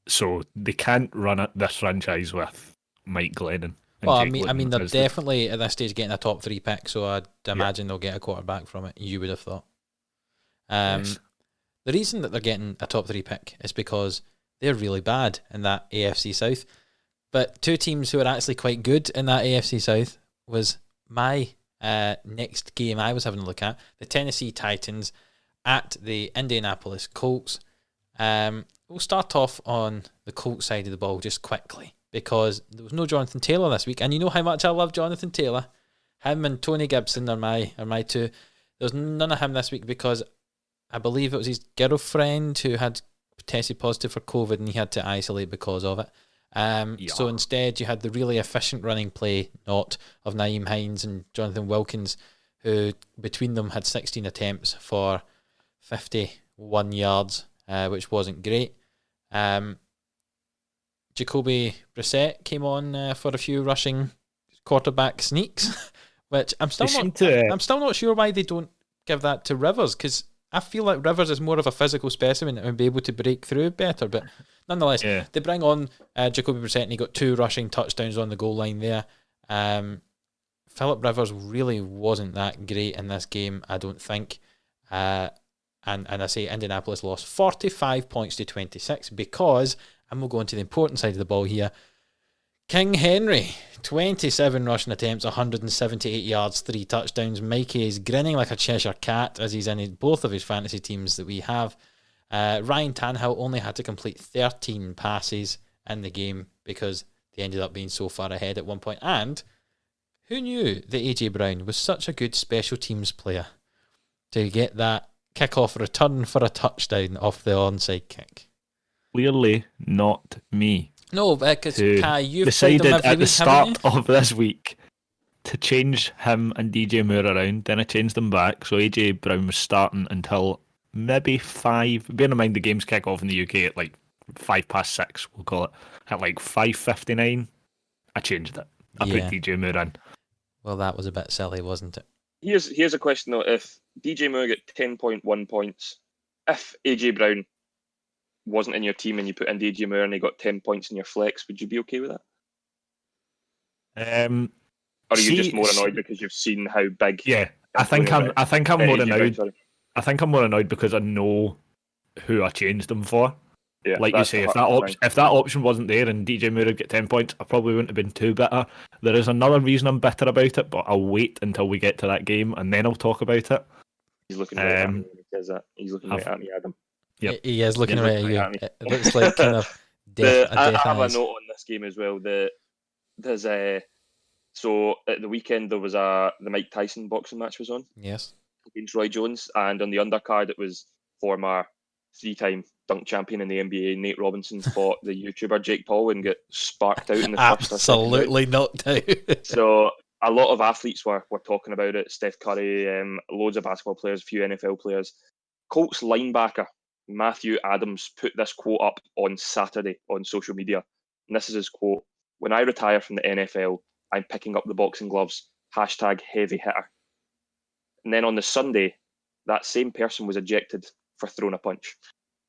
So they can't run this franchise with Mike Glennon. Well, I mean, they're definitely at this stage getting a top 3 pick, so I'd imagine they'll get a quarterback from it. You would have thought. Yes. The reason that they're getting a top 3 pick is because they're really bad in that AFC South. But 2 teams who are actually quite good in that AFC South was my next game I was having a look at. The Tennessee Titans at the Indianapolis Colts. We'll start off on the Colts side of the ball just quickly, because there was no Jonathan Taylor this week, and you know how much I love Jonathan Taylor. Him and Tony Gibson are my 2. There was none of him this week because I believe it was his girlfriend who had tested positive for COVID and he had to isolate because of it. So instead you had the really efficient running play of Nyheim Hines and Jonathan Wilkins, who between them had 16 attempts for 51 yards, which wasn't great. Jacoby Brissett came on for a few rushing quarterback sneaks, which I'm still They not. seem to. I'm still not sure why they don't give that to Rivers, because I feel like Rivers is more of a physical specimen and would be able to break through better. But nonetheless, Yeah. they bring on Jacoby Brissett, and he got 2 rushing touchdowns on the goal line there. Philip Rivers really wasn't that great in this game, I don't think. And I say Indianapolis lost 45 points to 26 because, and we'll go into the important side of the ball here, King Henry, 27 rushing attempts, 178 yards, 3 touchdowns. Mikey is grinning like a Cheshire cat as he's in both of his fantasy teams that we have. Ryan Tannehill only had to complete 13 passes in the game because they ended up being so far ahead at one point. And who knew that AJ Brown was such a good special teams player to get that kickoff return for a touchdown off the onside kick? Clearly not me. No, because Kai, you've decided played him every at the week, haven't start of this week to change him and DJ Moore around. Then I changed them back, so AJ Brown was starting until maybe 5. Bearing in mind the games kick off in the UK at like 6:05, we'll call it. At like 5:59, I changed it. I put DJ Moore in. Well, that was a bit silly, wasn't it? Here's a question though: if DJ Moore got 10.1 points, if AJ Brown wasn't in your team and you put in DJ Moore and he got 10 points in your flex, would you be okay with that? Or are you just more annoyed because you've seen how big? Yeah, I think I'm more annoyed. I think I'm more annoyed because I know who I changed them for. Yeah, like you say, if that option wasn't there and DJ Moore would get 10 points, I probably wouldn't have been too bitter. There is another reason I'm bitter about it, but I'll wait until we get to that game and then I'll talk about it. He's looking right at me when he says that. He's looking right at me, Adam. Yep. He is looking right at you. It looks like kind of death. I have a note on this game as well. So at the weekend there was the Mike Tyson boxing match was on. Yes. Against Roy Jones, and on the undercard it was former 3-time dunk champion in the NBA Nate Robinson fought the YouTuber Jake Paul and got sparked out in the first. Absolutely knocked out. So a lot of athletes were talking about it. Steph Curry, loads of basketball players, a few NFL players. Colts linebacker Matthew Adams put this quote up on Saturday on social media. And this is his quote: "When I retire from the NFL, I'm picking up the boxing gloves. #heavy hitter." And then on the Sunday, that same person was ejected for throwing a punch.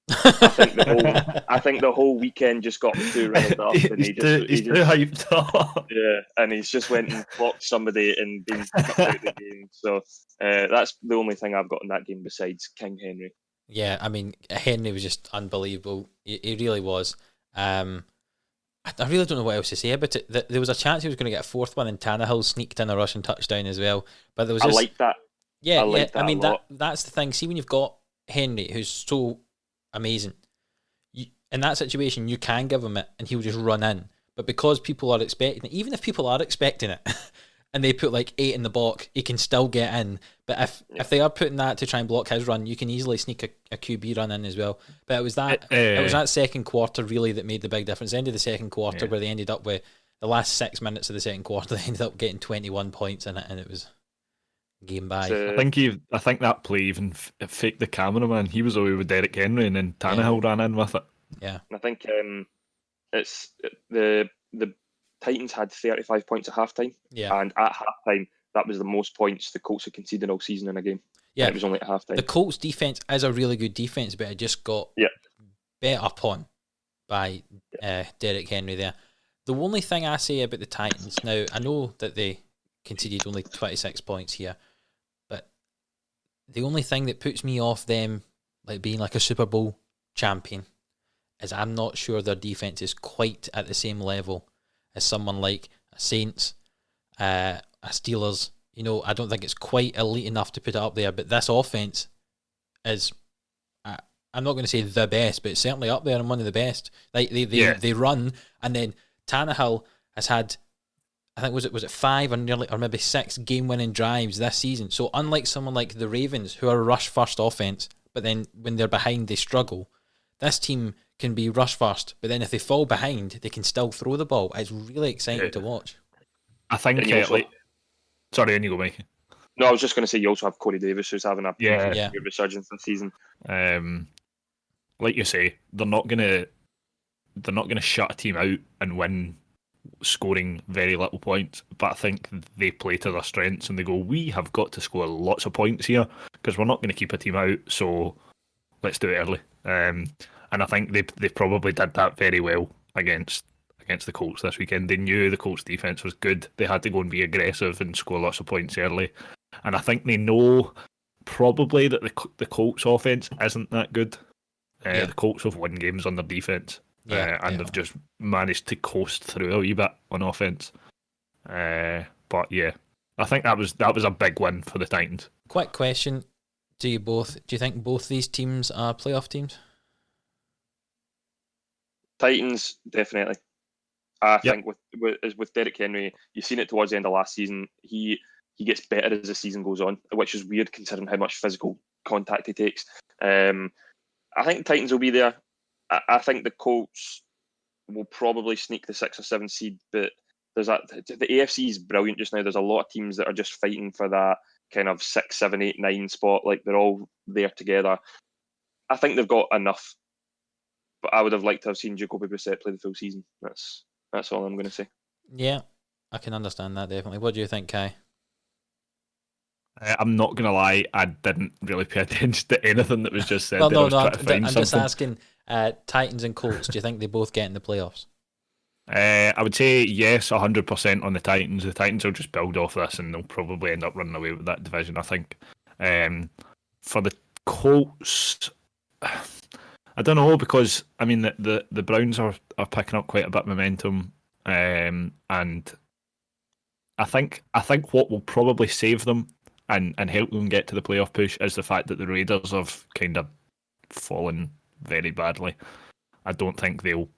I think the whole weekend just got him too riled up, and he's too hyped up. Yeah, and he's just went and blocked somebody and been kicked out of the game. So that's the only thing I've got in that game besides King Henry. Yeah, I mean, Henry was just unbelievable. He really was. I really don't know what else to say about it. There was a chance he was going to get a fourth one, and Tannehill sneaked in a rushing touchdown as well. But there was I like that. Yeah, I mean, that's the thing. See, when you've got Henry, who's so amazing, in that situation, you can give him it, and he'll just run in. But because people are expecting it, even if people are expecting it, and they put like 8 in the block, he can still get in. But if they are putting that to try and block his run, you can easily sneak a QB run in as well. But it was that second quarter really that made the big difference. The end of the second quarter where they ended up with the last 6 minutes of the second quarter, they ended up getting 21 points in it, and it was game by. I think that play even faked the cameraman. He was away with Derrick Henry, and then Tannehill ran in with it. Yeah, I think it's the Titans had 35 points at halftime. Yeah, and at halftime that was the most points the Colts had conceded all season in a game. Yeah, and it was only at halftime. The Colts defense is a really good defense, but it just got bet up on by Derrick Henry there. The only thing I say about the Titans now, I know that they conceded only 26 points here, but the only thing that puts me off them like being like a Super Bowl champion is I'm not sure their defense is quite at the same level as someone like a Saints, a Steelers. You know, I don't think it's quite elite enough to put it up there, but this offense is, I'm not going to say the best, but it's certainly up there and one of the best. Like they run, and then Tannehill has had, I think was it 5 or maybe 6 game-winning drives this season. So unlike someone like the Ravens, who are a rush-first offense, but then when they're behind, they struggle, this team can be rush-first, but then if they fall behind, they can still throw the ball. It's really exciting to watch. I think, sorry, and you go, Mikey. No, I was just going to say you also have Corey Davis, who's having a good resurgence this season. Like you say, they're not gonna shut a team out and win scoring very little points, but I think they play to their strengths and they go, we have got to score lots of points here because we're not going to keep a team out, so let's do it early. And I think they probably did that very well against the Colts this weekend. They knew the Colts defense was good. They had to go and be aggressive and score lots of points early. And I think they know probably that the Colts offense isn't that good. The Colts have won games on their defense, and they've just managed to coast through a wee bit on offense. But yeah, I think that was a big win for the Titans. Quick question: Do you think both these teams are playoff teams? Titans, definitely. I think with Derrick Henry, you've seen it towards the end of last season. He gets better as the season goes on, which is weird considering how much physical contact he takes. I think the Titans will be there. I think the Colts will probably sneak the 6 or 7 seed, but there's the AFC is brilliant just now. There's a lot of teams that are just fighting for that kind of 6, 7, 8, 9 spot. Like they're all there together. I think they've got enough, but I would have liked to have seen Jacoby Brissett play the full season. That's all I'm going to say. Yeah, I can understand that definitely. What do you think, Kai? I'm not going to lie, I didn't really pay attention to anything that was just said. Well, no, I'm just asking, Titans and Colts, do you think they both get in the playoffs? I would say yes, 100% on the Titans. The Titans will just build off this and they'll probably end up running away with that division, I think. For the Colts, I don't know, because I mean the Browns are picking up quite a bit of momentum, and I think what will probably save them and help them get to the playoff push is the fact that the Raiders have kind of fallen very badly. I don't think they'll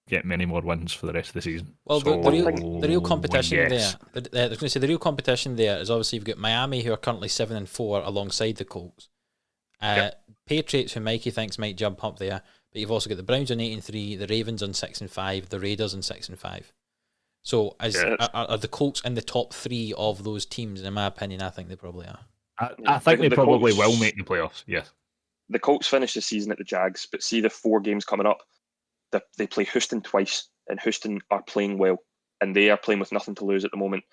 get many more wins for the rest of the season. Well, so, the real competition yes. there. I was going to say the real competition there is obviously you've got Miami, who are currently 7-4 alongside the Colts. Patriots, who Mikey thinks might jump up there, but you've also got the Browns on 8-3, the Ravens on 6-5, the Raiders on 6-5. So, are the Colts in the top 3 of those teams? In my opinion, I think they probably are. I think they probably Colts will make the playoffs. Yes. The Colts finish the season at the Jags, but see the 4 games coming up. They play Houston twice, and Houston are playing well, and they are playing with nothing to lose at the moment.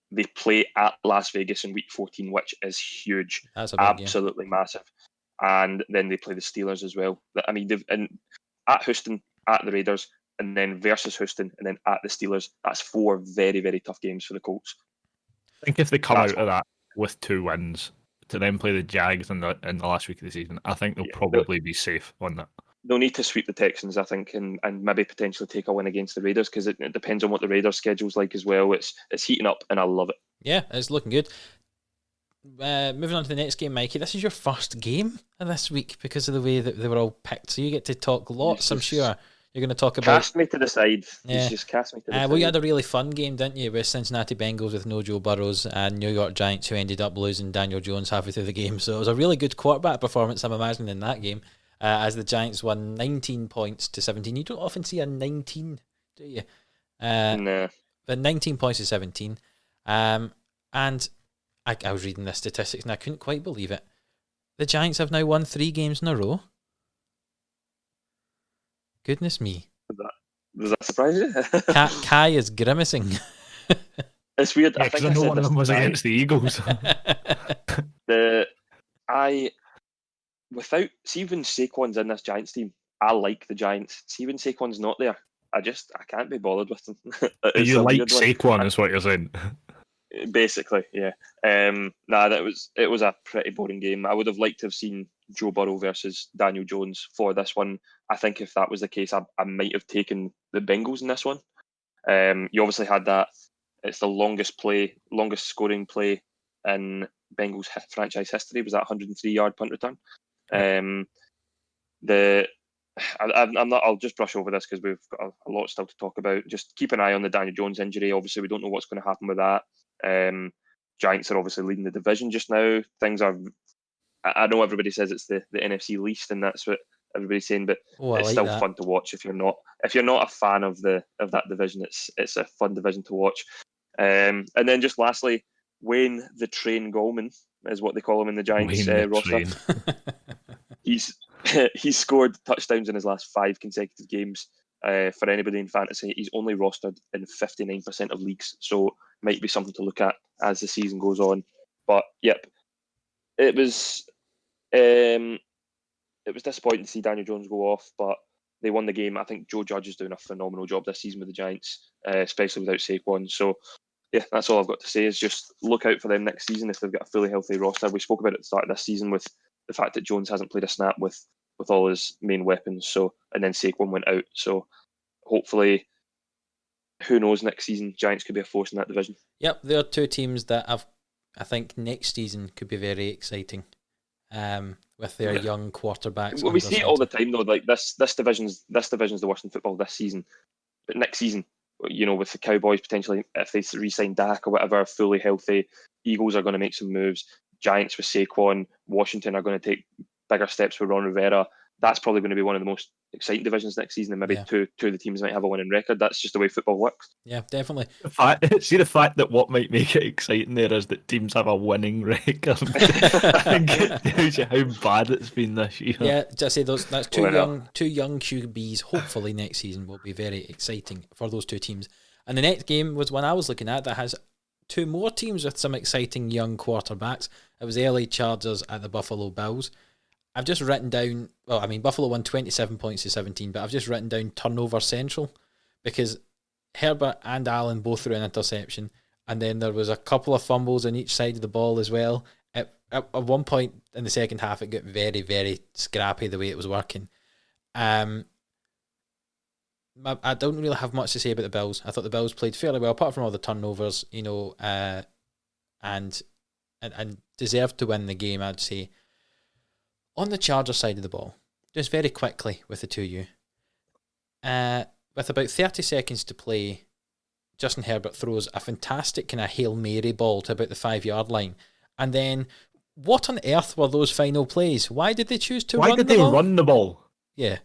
They play at Las Vegas in Week 14, which is huge. That's a big absolutely massive. And then they play the Steelers as well. I mean, they've at Houston, at the Raiders, and then versus Houston, and then at the Steelers. That's 4 very, very tough games for the Colts. I think if they come out of that with 2 wins, to then play the Jags in the last week of the season, I think they'll probably be safe on that. They'll need to sweep the Texans, I think, and maybe potentially take a win against the Raiders, because it depends on what the Raiders' schedule's like as well. It's heating up, and I love it. Yeah, it's looking good. Moving on to the next game, Mikey. This is your first game this week because of the way that they were all picked. So you get to talk lots, I'm sure. You're going to talk about... Cast me to the side. Yeah. Just cast me to the side. Well, you had a really fun game, didn't you, with Cincinnati Bengals with no Joe Burrows and New York Giants, who ended up losing Daniel Jones halfway through the game. So it was a really good quarterback performance, I'm imagining, in that game, as the Giants won 19 points to 17. You don't often see a 19, do you? No. But 19 points to 17. And I was reading the statistics and I couldn't quite believe it. The Giants have now won 3 games in a row. Goodness me. Does that surprise you? Kai is grimacing. It's weird. Yeah, because I know one of them was against the Eagles. See when Saquon's in this Giants team, I like the Giants. See when Saquon's not there, I can't be bothered with them. You like Saquon, is what you're saying. Basically, yeah. It was a pretty boring game. I would have liked to have seen Joe Burrow versus Daniel Jones for this one. I think if that was the case, I might have taken the Bengals in this one. You obviously had that. It's the longest scoring play in Bengals franchise history. Was that 103-yard punt return? I'll just brush over this because we've got a lot still to talk about. Just keep an eye on the Daniel Jones injury. Obviously, we don't know what's going to happen with that. Giants are obviously leading the division just now. Things are. I know everybody says it's the NFC least, and that's what everybody's saying, but it's still fun to watch if you're not a fan of that division. It's a fun division to watch. And then just lastly, Wayne the Train Gallman is what they call him in the Giants roster. He's scored touchdowns in his last 5 consecutive games. for anybody in fantasy. He's only rostered in 59% of leagues, so might be something to look at as the season goes on. But yep, it was disappointing to see Daniel Jones go off, but they won the game. I think Joe Judge is doing a phenomenal job this season with the Giants, especially without Saquon. So yeah, that's all I've got to say is just look out for them next season if they've got a fully healthy roster. We spoke about it at the start of this season with the fact that Jones hasn't played a snap with all his main weapons. So, and then Saquon went out. So hopefully, who knows, next season Giants could be a force in that division. Yep, there are two teams that I think next season could be very exciting. With their young quarterbacks. Well, we see it all the time though. Like this division's the worst in football this season. But next season, with the Cowboys potentially, if they re-sign Dak or whatever, fully healthy, Eagles are going to make some moves. Giants with Saquon, Washington are going to take bigger steps with Ron Rivera. That's probably going to be one of the most exciting divisions next season, and maybe two of the teams might have a winning record. That's just the way football works. Yeah, definitely. The fact that what might make it exciting there is that teams have a winning record. I think it tells you how bad it's been this year. Yeah, just say that's two young QBs. Hopefully next season will be very exciting for those two teams. And the next game was one I was looking at that has two more teams with some exciting young quarterbacks. It was the LA Chargers at the Buffalo Bills. I've just written down, Buffalo won 27 points to 17, but I've just written down turnover central because Herbert and Allen both threw an interception, and then there was a couple of fumbles on each side of the ball as well. At one point in the second half, it got very, very scrappy the way it was working. I don't really have much to say about the Bills. I thought the Bills played fairly well, apart from all the turnovers, and deserved to win the game, I'd say. On the Charger side of the ball, just very quickly with the 2U, with about 30 seconds to play, Justin Herbert throws a fantastic kind of Hail Mary ball to about the 5-yard line. And then, what on earth were those final plays? Why did they choose to run the ball? Why did they run the ball? Yeah.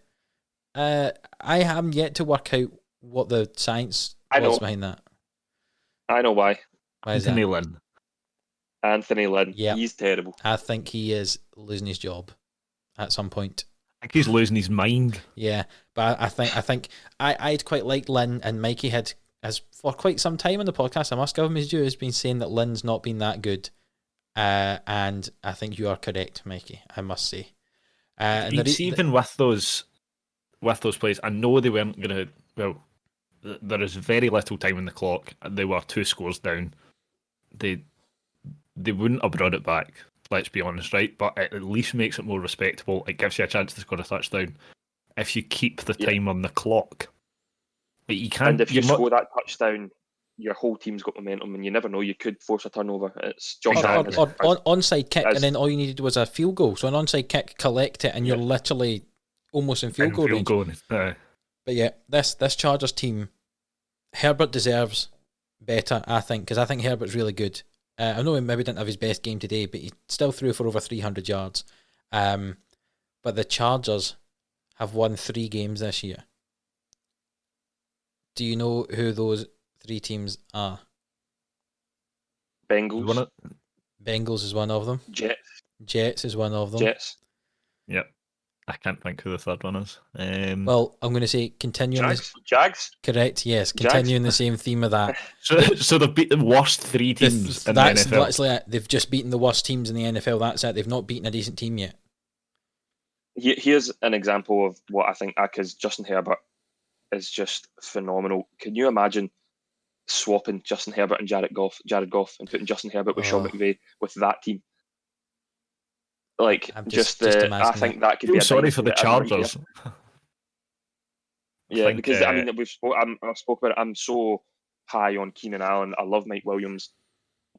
I haven't yet to work out what the science was behind that. I know why. Why is that? Anthony Lynn. Yeah. He's terrible. I think he is losing his job at some point. I think he's losing his mind. Yeah, but I think I'd quite like Lynn, and Mikey has for quite some time on the podcast, I must give him his due, has been saying that Lynn's not been that good. And I think you are correct, Mikey, I must say. Even with those plays, I know they weren't going to... Well, there is very little time on the clock. They were 2 scores down. They wouldn't have brought it back, let's be honest, right? But it at least makes it more respectable. It gives you a chance to score a touchdown. If you keep the time on the clock, but you can't... And if you score that touchdown, your whole team's got momentum, and you never know, you could force a turnover. It's Josh Allen. Or onside kick, and then all you needed was a field goal. So an onside kick, collect it, and you're literally almost in field goal range. But yeah, this Chargers team, Herbert deserves better, I think, because I think Herbert's really good. I know he maybe didn't have his best game today, but he still threw for over 300 yards. But the Chargers have won 3 games this year. Do you know who those 3 teams are? Bengals. Bengals is one of them. Jets is one of them. Jets. Yep. I can't think who the third one is. Well, I'm going to say continuing. Jags? Correct, yes. Continuing the same theme of that. So they've beat the worst 3 teams in the NFL. That's it. They've just beaten the worst teams in the NFL. That's it. They've not beaten a decent team yet. Here's an example of what I think, because Justin Herbert is just phenomenal. Can you imagine swapping Justin Herbert and Jared Goff, and putting Justin Herbert with Sean McVay with that team? Like, I think that could be. Sorry for the Chargers. Yeah, because I've spoke about it. I'm so high on Keenan Allen. I love Mike Williams.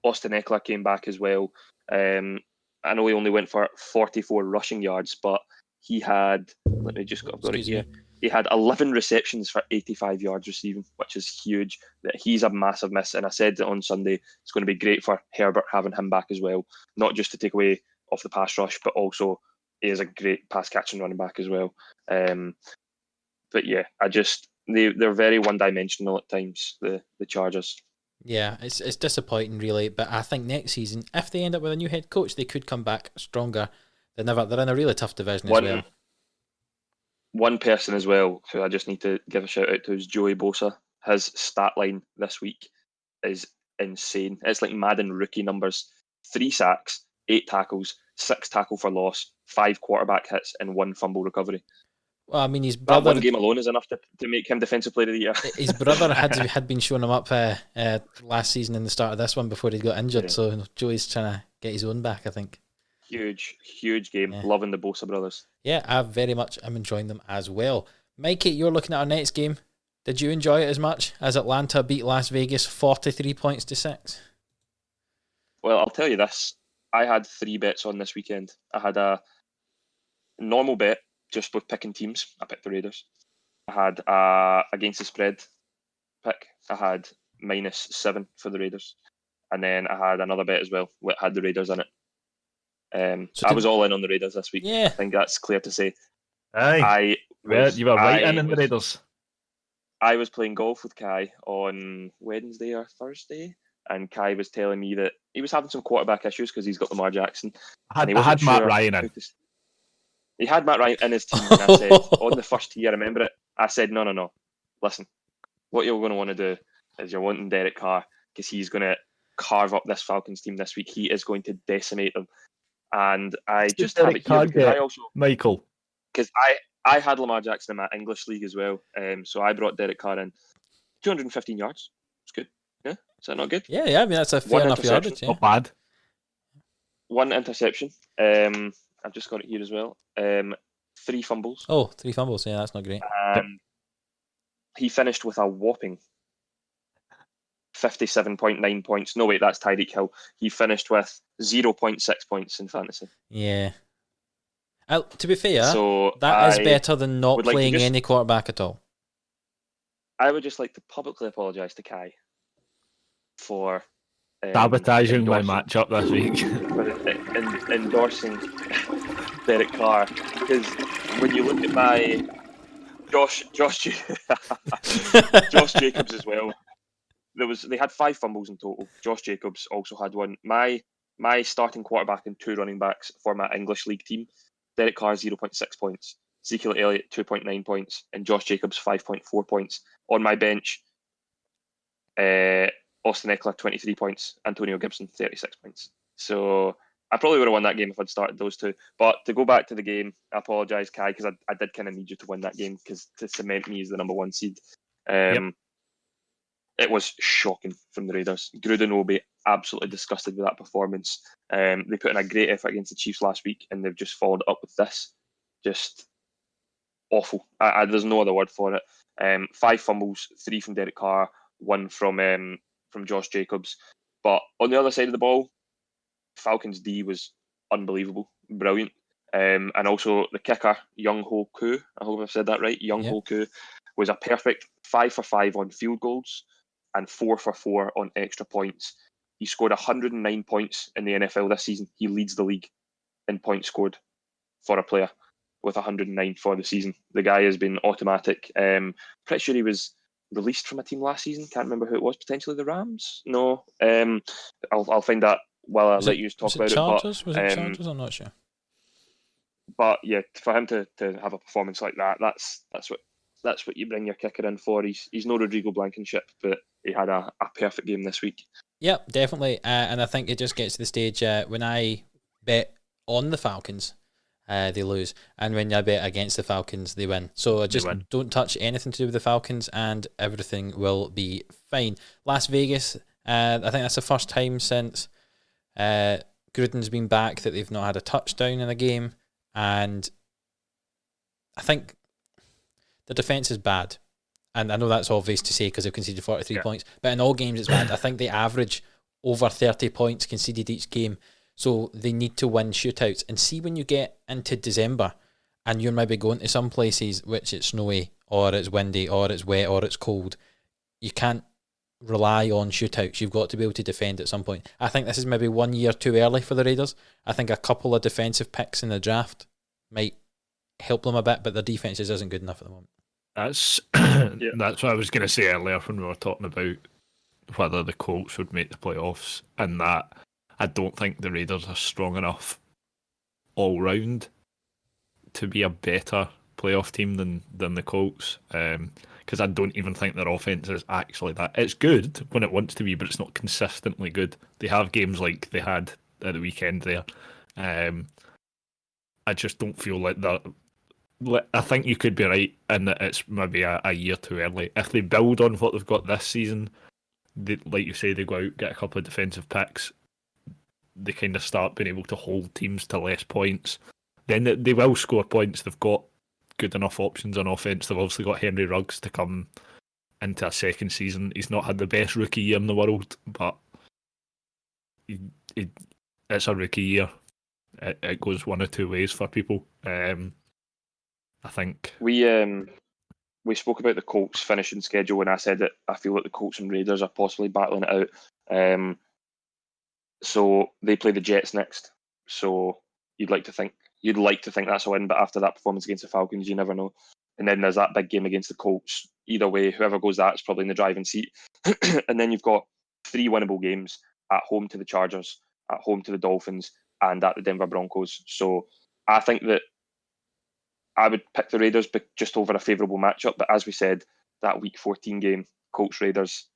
Austin Eckler came back as well. I know he only went for 44 rushing yards, but he had. Let me just I've got it here. He had 11 receptions for 85 yards receiving, which is huge. That he's a massive miss, and I said that on Sunday it's going to be great for Herbert having him back as well, not just to take away off the pass rush, but also he is a great pass catching running back as well. But yeah, they're very one-dimensional at times, the Chargers. Yeah, it's disappointing really, but I think next season, if they end up with a new head coach, they could come back stronger than ever. They're in a really tough division as well. one person as well who I just need to give a shout out to is Joey Bosa. His stat line this week is insane. It's like Madden rookie numbers: 3 sacks, 8 tackles, 6 tackle for loss, 5 quarterback hits, and 1 fumble recovery. Well, I mean, his That brother. one game alone is enough to make him Defensive Player of the Year. His brother had been showing him up last season and the start of this one before he got injured. Yeah. So Joey's trying to get his own back, I think. Huge game. Yeah. Loving the Bosa brothers. Yeah, I very much am enjoying them as well. Mikey, you're looking at our next game. Did you enjoy it as much as Atlanta beat Las Vegas 43 points to 6? Well, I'll tell you this. I had 3 bets on this weekend. I had a normal bet just with picking teams. I picked the Raiders. I had against the spread pick. I had -7 for the Raiders. And then I had another bet as well that had the Raiders in it. I was all in on the Raiders this week. Yeah. I think that's clear to say. Aye. You were right in the Raiders. I was playing golf with Kai on Wednesday or Thursday, and Kai was telling me that he was having some quarterback issues because he's got Lamar Jackson. I had Matt Ryan in. He had Matt Ryan in his team, and I said, on the first tee, I remember it, I said, no. Listen, what you're going to want to do is you're wanting Derek Carr because he's going to carve up this Falcons team this week. He is going to decimate them. And I just have it here because I also... Michael. Because I had Lamar Jackson in my English league as well. So I brought Derek Carr in. 215 yards. It's good. Yeah? Is that not good? Yeah. I mean, that's a fair enough yardage. Yeah. Not bad. 1 interception. I've just got it here as well. 3 fumbles. Oh, 3 fumbles. Yeah, that's not great. He finished with a whopping 57.9 points. No, wait, that's Tyreek Hill. He finished with 0.6 points in fantasy. Yeah. To be fair, so that is better than not playing like any quarterback at all. I would just like to publicly apologise to Kai for sabotaging my matchup this week. For endorsing Derek Carr, because when you look at my Josh Jacobs as well, they had 5 fumbles in total. Josh Jacobs also had 1. My starting quarterback and 2 running backs for my English league team, Derek Carr 0.6 points, Ezekiel Elliott 2.9 points, and Josh Jacobs 5.4 points. On my bench, Austin Eckler 23 points, Antonio Gibson 36 points. So I probably would have won that game if I'd started those 2. But to go back to the game, I apologise, Kai, because I did kind of need you to win that game because to cement me as the number 1 seed. It was shocking from the Raiders. Gruden will be absolutely disgusted with that performance. They put in a great effort against the Chiefs last week, and they've just followed up with this. Just awful. There's no other word for it. 5 fumbles, 3 from Derek Carr, 1 from Josh Jacobs. But on the other side of the ball, Falcons D was unbelievable, brilliant. And also the kicker, Young Ho Koo, I hope I've said that right, Ho Koo, was a perfect 5 for 5 on field goals and 4 for 4 on extra points. He scored 109 points in the NFL this season. He leads the league in points scored for a player with 109 for the season. The guy has been automatic. Pretty sure he was released from a team last season. Can't remember who it was. Potentially the Rams? No. I'll find that while I let you talk about Chargers? it. Was it Chargers? I'm not sure. But yeah, for him to have a performance like that, that's what you bring your kicker in for. He's no Rodrigo Blankenship, but he had a perfect game this week. Yep, definitely. And I think it just gets to the stage when I bet on the Falcons, they lose. And when I bet against the Falcons, they win. So just don't touch anything to do with the Falcons and everything will be fine. Las Vegas, I think that's the first time since Gruden's been back that they've not had a touchdown in a game. And I think the defence is bad. And I know that's obvious to say because they've conceded 43 points. But in all games, it's bad. I think they average over 30 points conceded each game. So they need to win shootouts. And see when you get into December and you're maybe going to some places which it's snowy or it's windy or it's wet or it's cold, you can't rely on shootouts. You've got to be able to defend at some point. I think this is maybe 1 year too early for the Raiders. I think a couple of defensive picks in the draft might help them a bit, but their defense just isn't good enough at the moment. That's what I was going to say earlier when we were talking about whether the Colts would make the playoffs, and that I don't think the Raiders are strong enough all round to be a better playoff team than the Colts. Because I don't even think their offense is actually that. It's good when it wants to be, but it's not consistently good. They have games like they had at the weekend there. I just don't feel like that. I think you could be right in that it's maybe a year too early. If they build on what they've got this season, like you say, they go out, get a couple of defensive picks, they kind of start being able to hold teams to less points. Then they will score points. They've got good enough options on offense. They've obviously got Henry Ruggs to come into a second season. He's not had the best rookie year in the world, but it's a rookie year. It goes one or two ways for people. I think we spoke about the Colts finishing schedule, and I said that I feel like the Colts and Raiders are possibly battling it out. So they play the Jets next. So you'd like to think that's a win, but after that performance against the Falcons, you never know. And then there's that big game against the Colts. Either way, whoever goes that's probably in the driving seat. And then you've got 3 winnable games at home to the Chargers, at home to the Dolphins, and at the Denver Broncos. So I think that I would pick the Raiders just over a favourable matchup. But as we said, that Week 14 game, Colts Raiders,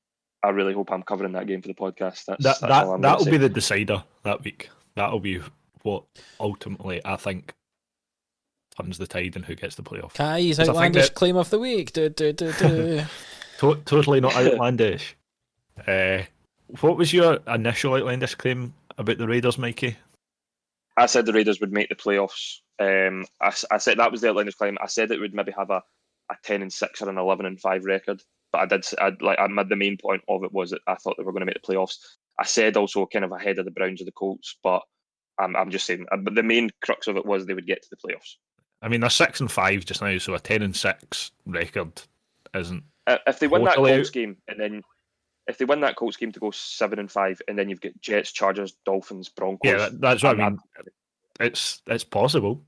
I really hope I'm covering that game for the podcast. That's all I'm going to say. That'll be the decider that week. That'll be what ultimately I think turns the tide and who gets the playoff. Kai's outlandish claim of the week. Totally not outlandish. What was your initial outlandish claim about the Raiders, Mikey? I said the Raiders would make the playoffs. I said that was the outlandish claim. I said it would maybe have a 10-6 or an 11-5 record. But the main point of it was that I thought they were going to make the playoffs. I said also kind of ahead of the Browns or the Colts, but I'm just saying. But the main crux of it was they would get to the playoffs. I mean, they're 6-5 just now, so a 10-6 record isn't. If they win that Colts game, and then if they win that Colts game to go 7-5, and then you've got Jets, Chargers, Dolphins, Broncos. Yeah, that's what I mean. It's possible.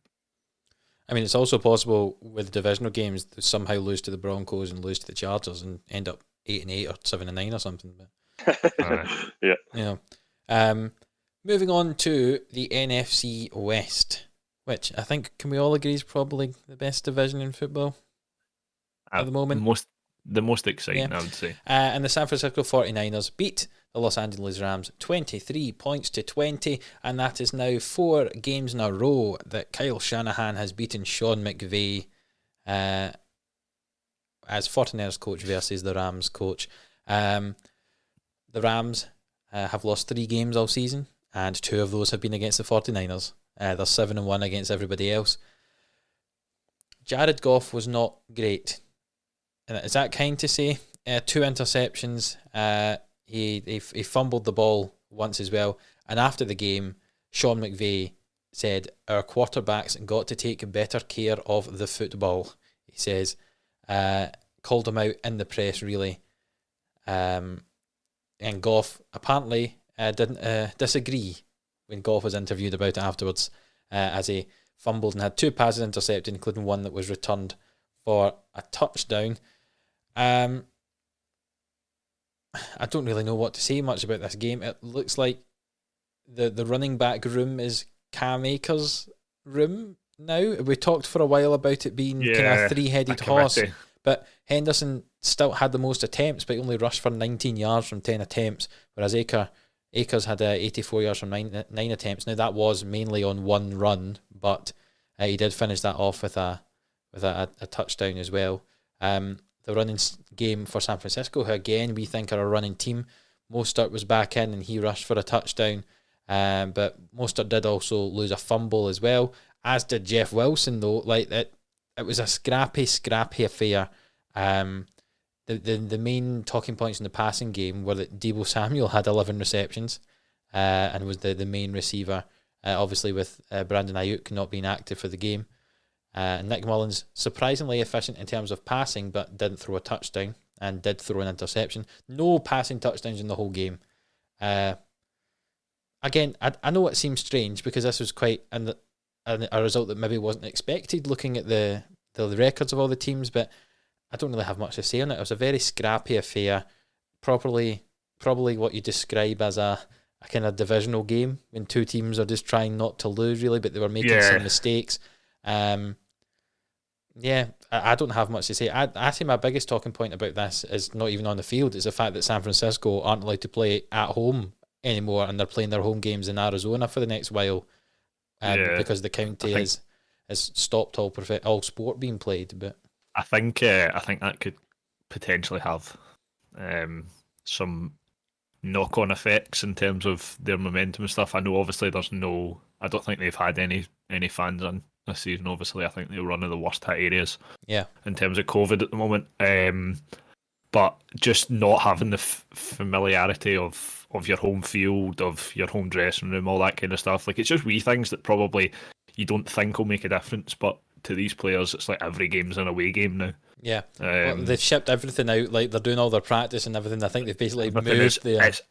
I mean, it's also possible with divisional games to somehow lose to the Broncos and lose to the Chargers and end up 8-8 or 7-9 or something. But yeah. You know, moving on to the NFC West, which I think can we all agree is probably the best division in football at the moment. The most exciting, yeah. I would say. And the San Francisco 49ers beat the Los Angeles Rams 23-20, and that is now 4 games in a row that Kyle Shanahan has beaten Sean McVay as 49ers coach versus the Rams coach. The Rams have lost 3 games all season, and 2 of those have been against the 49ers. They're 7-1 against everybody else. Jared Goff was not great. Is that kind to say? 2 interceptions. He fumbled the ball once as well. And after the game, Sean McVay said, "Our quarterbacks got to take better care of the football." He says, called him out in the press, really. And Goff apparently didn't disagree when Goff was interviewed about it afterwards, as he fumbled and had 2 passes intercepted, including one that was returned for a touchdown. I don't really know what to say much about this game. It looks like the running back room is Cam Akers' room now. We talked for a while about it being kind of a 3-headed horse, but Henderson still had the most attempts, but only rushed for 19 yards from 10 attempts, whereas Akers had 84 yards from 9 attempts. Now that was mainly on 1 run, but he did finish that off with a touchdown as well. The running game for San Francisco, who again we think are a running team. Mostert was back in and he rushed for a touchdown, but Mostert did also lose a fumble as well, as did Jeff Wilson though. Like it was a scrappy affair. The main talking points in the passing game were that Deebo Samuel had 11 receptions and was the main receiver, obviously with Brandon Ayuk not being active for the game. Nick Mullins, surprisingly efficient in terms of passing, but didn't throw a touchdown and did throw an interception. No passing touchdowns in the whole game. Again, I know it seems strange because this was quite a result that maybe wasn't expected looking at the records of all the teams, but I don't really have much to say on it. It was a very scrappy affair, probably what you describe as a kind of divisional game when 2 teams are just trying not to lose really, but they were making some mistakes. Yeah, I don't have much to say. I say my biggest talking point about this is not even on the field. It's the fact that San Francisco aren't allowed to play at home anymore, and they're playing their home games in Arizona for the next while, Yeah, because the I county think has stopped all sport being played. But I think that could potentially have some knock-on effects in terms of their momentum and stuff. I know obviously I don't think they've had any fans on this season. Obviously, I think they were one of the worst hit areas yeah, in terms of COVID at the moment. But just not having the familiarity of your home field, of your home dressing room, all that kind of stuff. Like, it's just wee things that probably you don't think will make a difference, but to these players, it's like every game's an away game now. yeah. Well, they've shipped everything out. Like, they're doing all their practice and everything. I think they've basically moved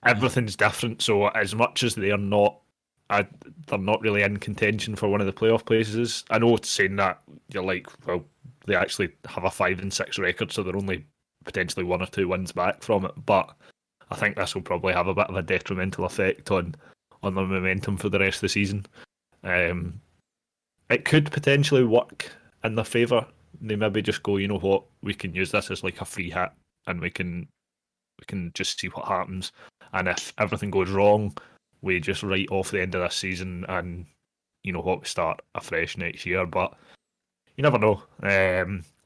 everything's different. So as much as they're not really in contention for one of the playoff places. I know it's saying that you're like, well, they actually have a 5-6 record, so they're only potentially 1 or 2 wins back from it. But I think this will probably have a bit of a detrimental effect on the momentum for the rest of the season. It could potentially work in their favour. They maybe just go, you know what, we can use this as like a free hit, and we can just see what happens. And if everything goes wrong, we just write off the end of this season, and you know what, we start afresh next year. But you never know.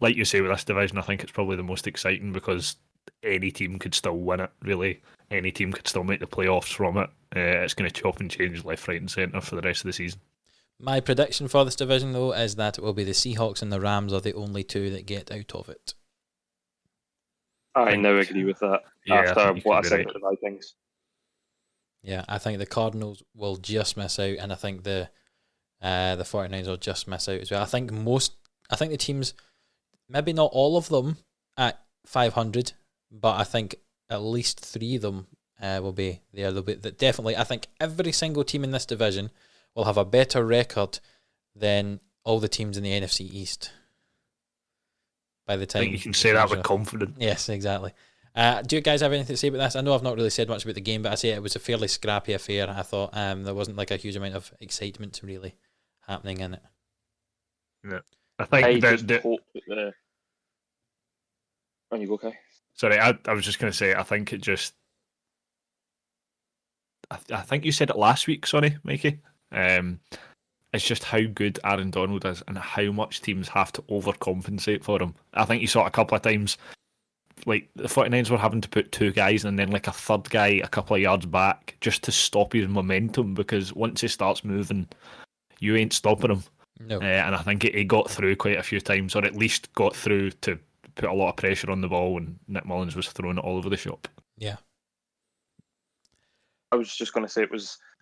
Like you say with this division, I think it's probably the most exciting because any team could still win it. Really, any team could still make the playoffs from it. It's going to chop and change left, right, and centre for the rest of the season. My prediction for this division, though, is that it will be the Seahawks and the Rams are the only two that get out of it. I now agree with that after what I said about the Vikings. Yeah, I think the Cardinals will just miss out, and I think the 49ers will just miss out as well. I think the teams, maybe not all of them at 500, but I think at least 3 of them will be there. Definitely, I think every single team in this division will have a better record than all the teams in the NFC East. By the time, I think you can say that with confidence. Yes, exactly. Do you guys have anything to say about this? I know I've not really said much about the game, but I say it was a fairly scrappy affair. I thought there wasn't like a huge amount of excitement really happening in it. Yeah, I think hope that the. On you go, Kai. Sorry, I was just going to say, I think it just. I think you said it last week, sorry, Mikey. It's just how good Aaron Donald is and how much teams have to overcompensate for him. I think you saw it a couple of times. Like, the 49ers were having to put 2 guys and then like a third guy a couple of yards back just to stop his momentum, because once he starts moving, you ain't stopping him. No. And I think he got through quite a few times, or at least got through to put a lot of pressure on the ball, and Nick Mullins was throwing it all over the shop. Yeah. I was just going to say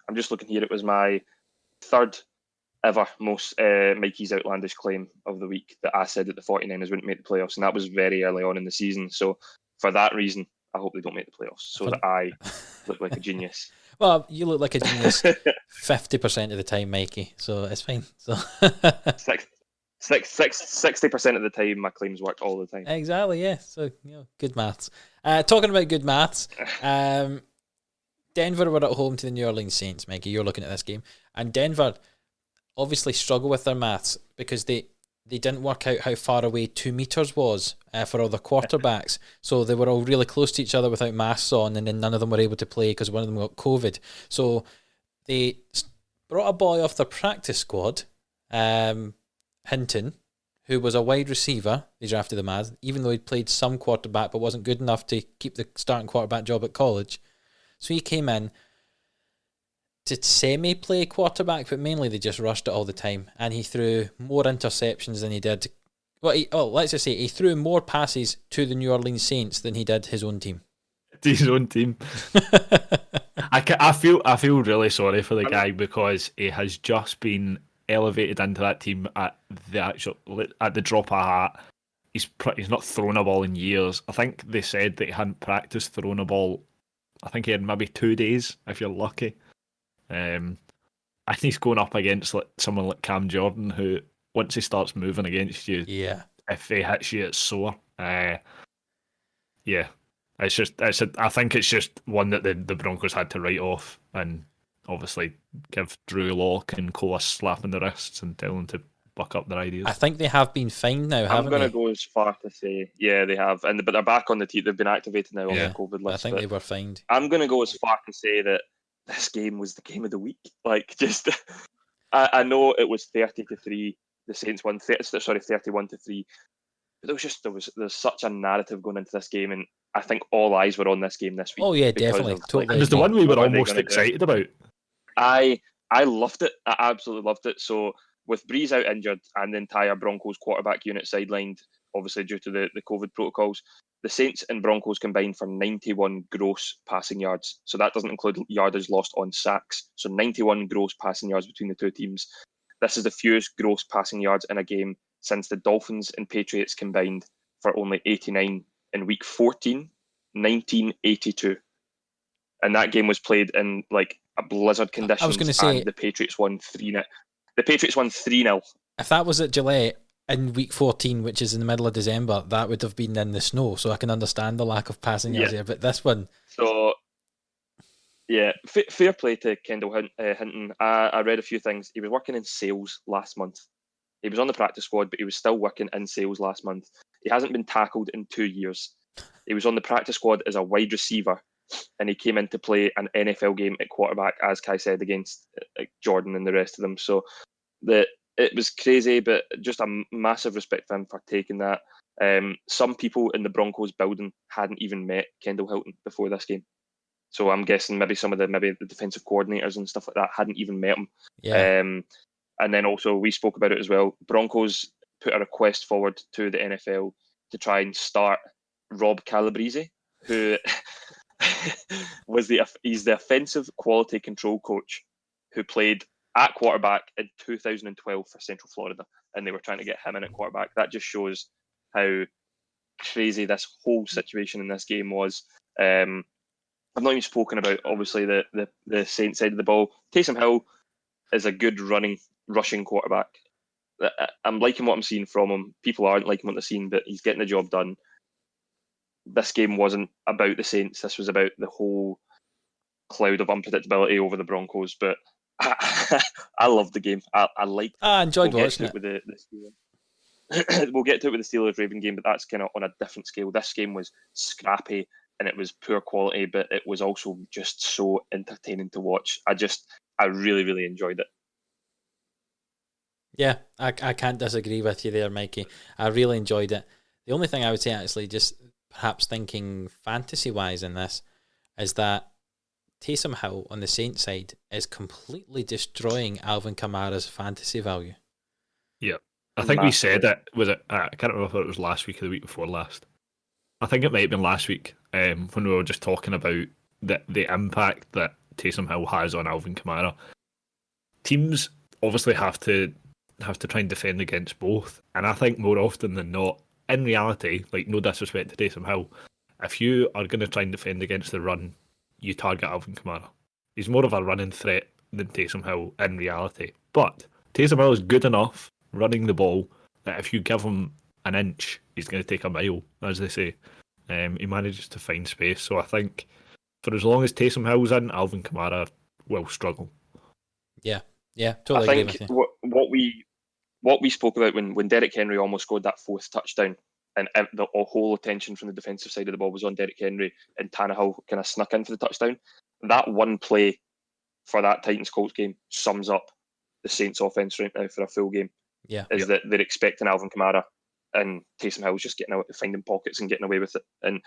I'm just looking here, it was my 3rd ever most Mikey's outlandish claim of the week that I said that the 49ers wouldn't make the playoffs, and that was very early on in the season. So for that reason, I hope they don't make the playoffs, so that I look like a genius. Well, you look like a genius 50% of the time, Mikey, so it's fine. So 60% of the time, my claims work all the time. Exactly, yeah. So, good maths. Talking about good maths, Denver were at home to the New Orleans Saints, Mikey. You're looking at this game. And Denver obviously struggle with their maths because they didn't work out how far away 2 meters was for all the quarterbacks. So they were all really close to each other without masks on, and then none of them were able to play because one of them got COVID. So they brought a boy off their practice squad, Hinton, who was a wide receiver. They drafted him as, even though he'd played some quarterback but wasn't good enough to keep the starting quarterback job at college. So he came in to semi-play quarterback, but mainly they just rushed it all the time, and he threw more interceptions than he did. Let's just say he threw more passes to the New Orleans Saints than he did his own team. His own team. I feel really sorry for the guy, because he has just been elevated into that team at the drop of a hat. He's not thrown a ball in years. I think they said that he hadn't practiced throwing a ball. I think he had maybe 2 days, if you're lucky. And he's going up against someone like Cam Jordan, who once he starts moving against you, if he hits you, it's sore. I think it's just one that the Broncos had to write off, and obviously give Drew Lock and Co a slap in the wrists and tell them to buck up their ideas. I think they have been fined now, I'm haven't going to they? go as far to say, yeah, they have, but they're back on the team. They've been activated now on Yeah, the COVID I list. think But they were fined. I'm going to go as far to say that this game was the game of the week. Like, just, I know it was 30-3. The Saints won, 31-3. But there's such a narrative going into this game, and I think all eyes were on this game this week. Oh yeah, because definitely, of, totally. And it was the agree. one we were what are they almost gonna do? excited about. I loved it. I absolutely loved it. So with Breeze out injured and the entire Broncos quarterback unit sidelined, obviously due to the COVID protocols, the Saints and Broncos combined for 91 gross passing yards. So that doesn't include yardage lost on sacks. So 91 gross passing yards between the two teams. This is the fewest gross passing yards in a game since the Dolphins and Patriots combined for only 89 in week 14, 1982. And that game was played in like a blizzard conditions. I was going to say, and the Patriots won 3-0. The Patriots won 3-0. If that was at Gillette in week 14, which is in the middle of December, that would have been in the snow. So I can understand the lack of passing yards here. But this one, so yeah, fair play to Kendall Hinton. I read a few things. He was working in sales last month. He was on the practice squad, but he was still working in sales last month. He hasn't been tackled in 2 years. He was on the practice squad as a wide receiver, and he came in to play an NFL game at quarterback, as Kai said, against Jordan and the rest of them. So it was crazy, but just a massive respect for him for taking that. Some people in the Broncos building hadn't even met Kendall Hilton before this game. So I'm guessing maybe some of the defensive coordinators and stuff like that hadn't even met him. yeah. And then also we spoke about it as well. Broncos put a request forward to the NFL to try and start Rob Calabrese, who he's the offensive quality control coach who played at quarterback in 2012 for Central Florida, and they were trying to get him in at quarterback. That just shows how crazy this whole situation in this game was. I've not even spoken about obviously the Saints side of the ball. Taysom Hill is a good rushing quarterback. I'm liking what I'm seeing from him. People aren't liking what they're seeing, but he's getting the job done. This game wasn't about the Saints. This was about the whole cloud of unpredictability over the Broncos. But I loved the game. I liked. I enjoyed watching it. With the Steelers. We'll get to it with the Steelers-Raven game, but that's kind of on a different scale. This game was scrappy and it was poor quality, but it was also just so entertaining to watch. I really, really enjoyed it. Yeah, I can't disagree with you there, Mikey. I really enjoyed it. The only thing I would say, actually, just perhaps thinking fantasy-wise in this, is that Taysom Hill on the Saints side is completely destroying Alvin Kamara's fantasy value. Yeah. I think we said it. I can't remember if it was last week or the week before last. I think it might have been last week when we were just talking about the impact that Taysom Hill has on Alvin Kamara. Teams obviously have to try and defend against both, and I think more often than not, in reality, like no disrespect to Taysom Hill, if you are going to try and defend against the run, you target Alvin Kamara. He's more of a running threat than Taysom Hill in reality. But Taysom Hill is good enough running the ball that if you give him an inch, he's going to take a mile, as they say. He manages to find space. So I think for as long as Taysom Hill's in, Alvin Kamara will struggle. Yeah, totally agree with you. What we spoke about when Derrick Henry almost scored that fourth touchdown, and the whole attention from the defensive side of the ball was on Derrick Henry, and Tannehill kind of snuck in for the touchdown. That one play for that Titans-Colts game sums up the Saints offense right now for a full game. Yeah, that they're expecting Alvin Kamara, and Taysom Hill's just getting out, finding pockets and getting away with it. And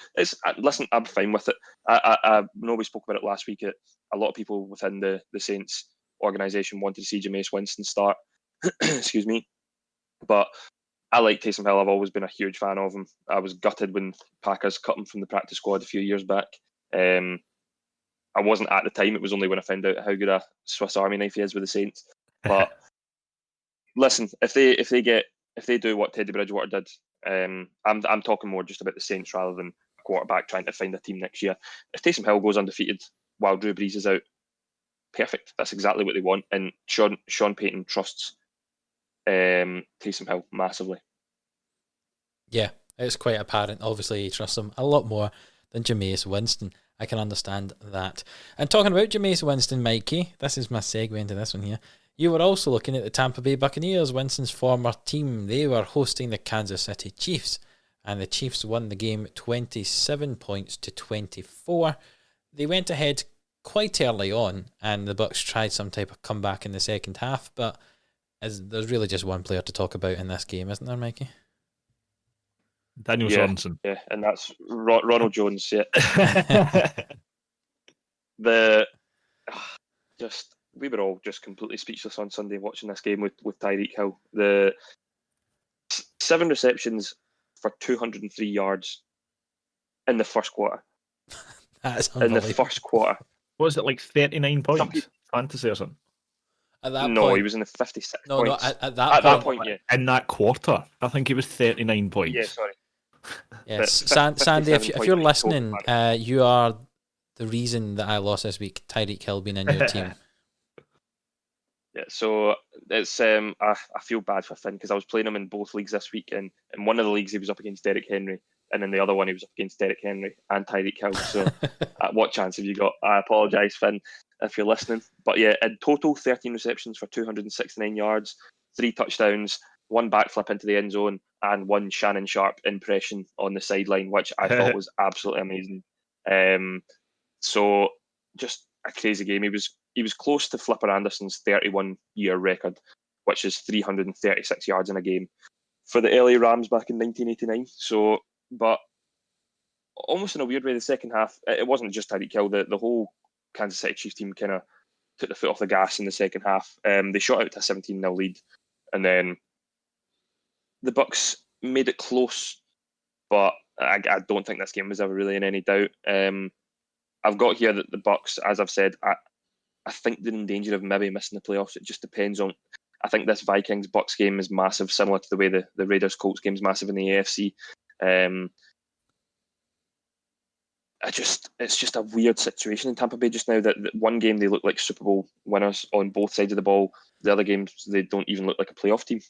listen, I'm fine with it. I know we spoke about it last week. A lot of people within the Saints organisation wanted to see Jameis Winston start. Excuse me, but I like Taysom Hill. I've always been a huge fan of him. I was gutted when Packers cut him from the practice squad a few years back. I wasn't at the time. It was only when I found out how good a Swiss Army knife he is with the Saints. But listen, if they do what Teddy Bridgewater did, I'm talking more just about the Saints rather than a quarterback trying to find a team next year. If Taysom Hill goes undefeated while Drew Brees is out, perfect. That's exactly what they want. And Sean Payton trusts Taysom Hill massively. Yeah, it's quite apparent. Obviously, he trusts him a lot more than Jameis Winston. I can understand that. And talking about Jameis Winston, Mikey, this is my segue into this one here. You were also looking at the Tampa Bay Buccaneers, Winston's former team. They were hosting the Kansas City Chiefs, and the Chiefs won the game 27 points to 24. They went ahead quite early on, and the Bucs tried some type of comeback in the second half, but there's really just one player to talk about in this game, isn't there, Mikey? Daniel Sorensen. Yeah, and that's Ronald Jones. Yeah. We were all just completely speechless on Sunday watching this game with Tyreek Hill. The 7 receptions for 203 yards in the first quarter. That's in the first quarter. What was it, like 39 points? Fantasy or something? At that no, point, he was in the 56 no, points. No, at that point, yeah. In that quarter, I think he was 39 points. Yeah, sorry. Yes, Sandy, if you're listening, you are the reason that I lost this week. Tyreek Hill being in your team. Yeah, so it's I feel bad for Finn because I was playing him in both leagues this week, and in one of the leagues he was up against Derrick Henry, and in the other one he was up against Derrick Henry and Tyreek Hill. So, what chance have you got? I apologise, Finn, if you're listening. But yeah, in total, 13 receptions for 269 yards, 3 touchdowns, 1 backflip into the end zone, and 1 Shannon Sharp impression on the sideline, which I thought was absolutely amazing. So just a crazy game. He was close to Flipper Anderson's 31-year record, which is 336 yards in a game for the LA Rams back in 1989. So, but almost in a weird way, the second half, it wasn't just Tyreek Hill. The whole Kansas City Chiefs team kind of took the foot off the gas in the second half. They shot out to a 17-0 lead, and then the Bucs made it close, but I don't think this game was ever really in any doubt. I've got here that the Bucs, as I've said, I think they're in danger of maybe missing the playoffs. It just depends on. I think this Vikings Bucs game is massive, similar to the way the Raiders Colts game is massive in the AFC. It's just a weird situation in Tampa Bay just now. That one game they look like Super Bowl winners on both sides of the ball. The other games they don't even look like a playoff team.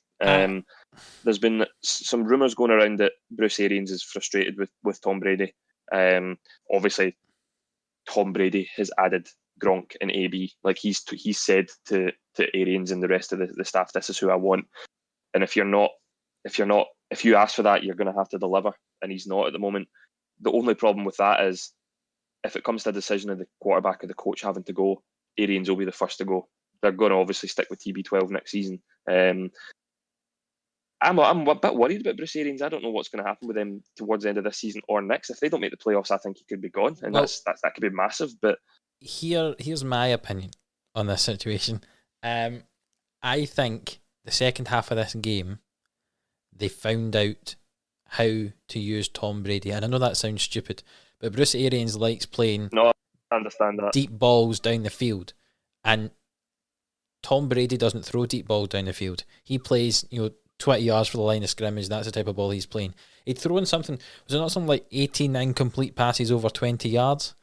There's been some rumours going around that Bruce Arians is frustrated with Tom Brady. Obviously, Tom Brady has added Gronk and AB. Like he's said to Arians and the rest of the staff, this is who I want. And if you ask for that, you're going to have to deliver. And he's not at the moment. The only problem with that is if it comes to a decision of the quarterback or the coach having to go, Arians will be the first to go. They're going to obviously stick with TB12 next season. I'm a bit worried about Bruce Arians. I don't know what's going to happen with him towards the end of this season or next. If they don't make the playoffs, I think he could be gone, and that could be massive. But here's my opinion on this situation. I think the second half of this game, they found out how to use Tom Brady, and I know that sounds stupid, but Bruce Arians likes playing I understand that deep balls down the field, and Tom Brady doesn't throw deep balls down the field. He plays 20 yards for the line of scrimmage. That's the type of ball he's playing. He'd thrown something, was it not something like 89 complete passes over 20 yards?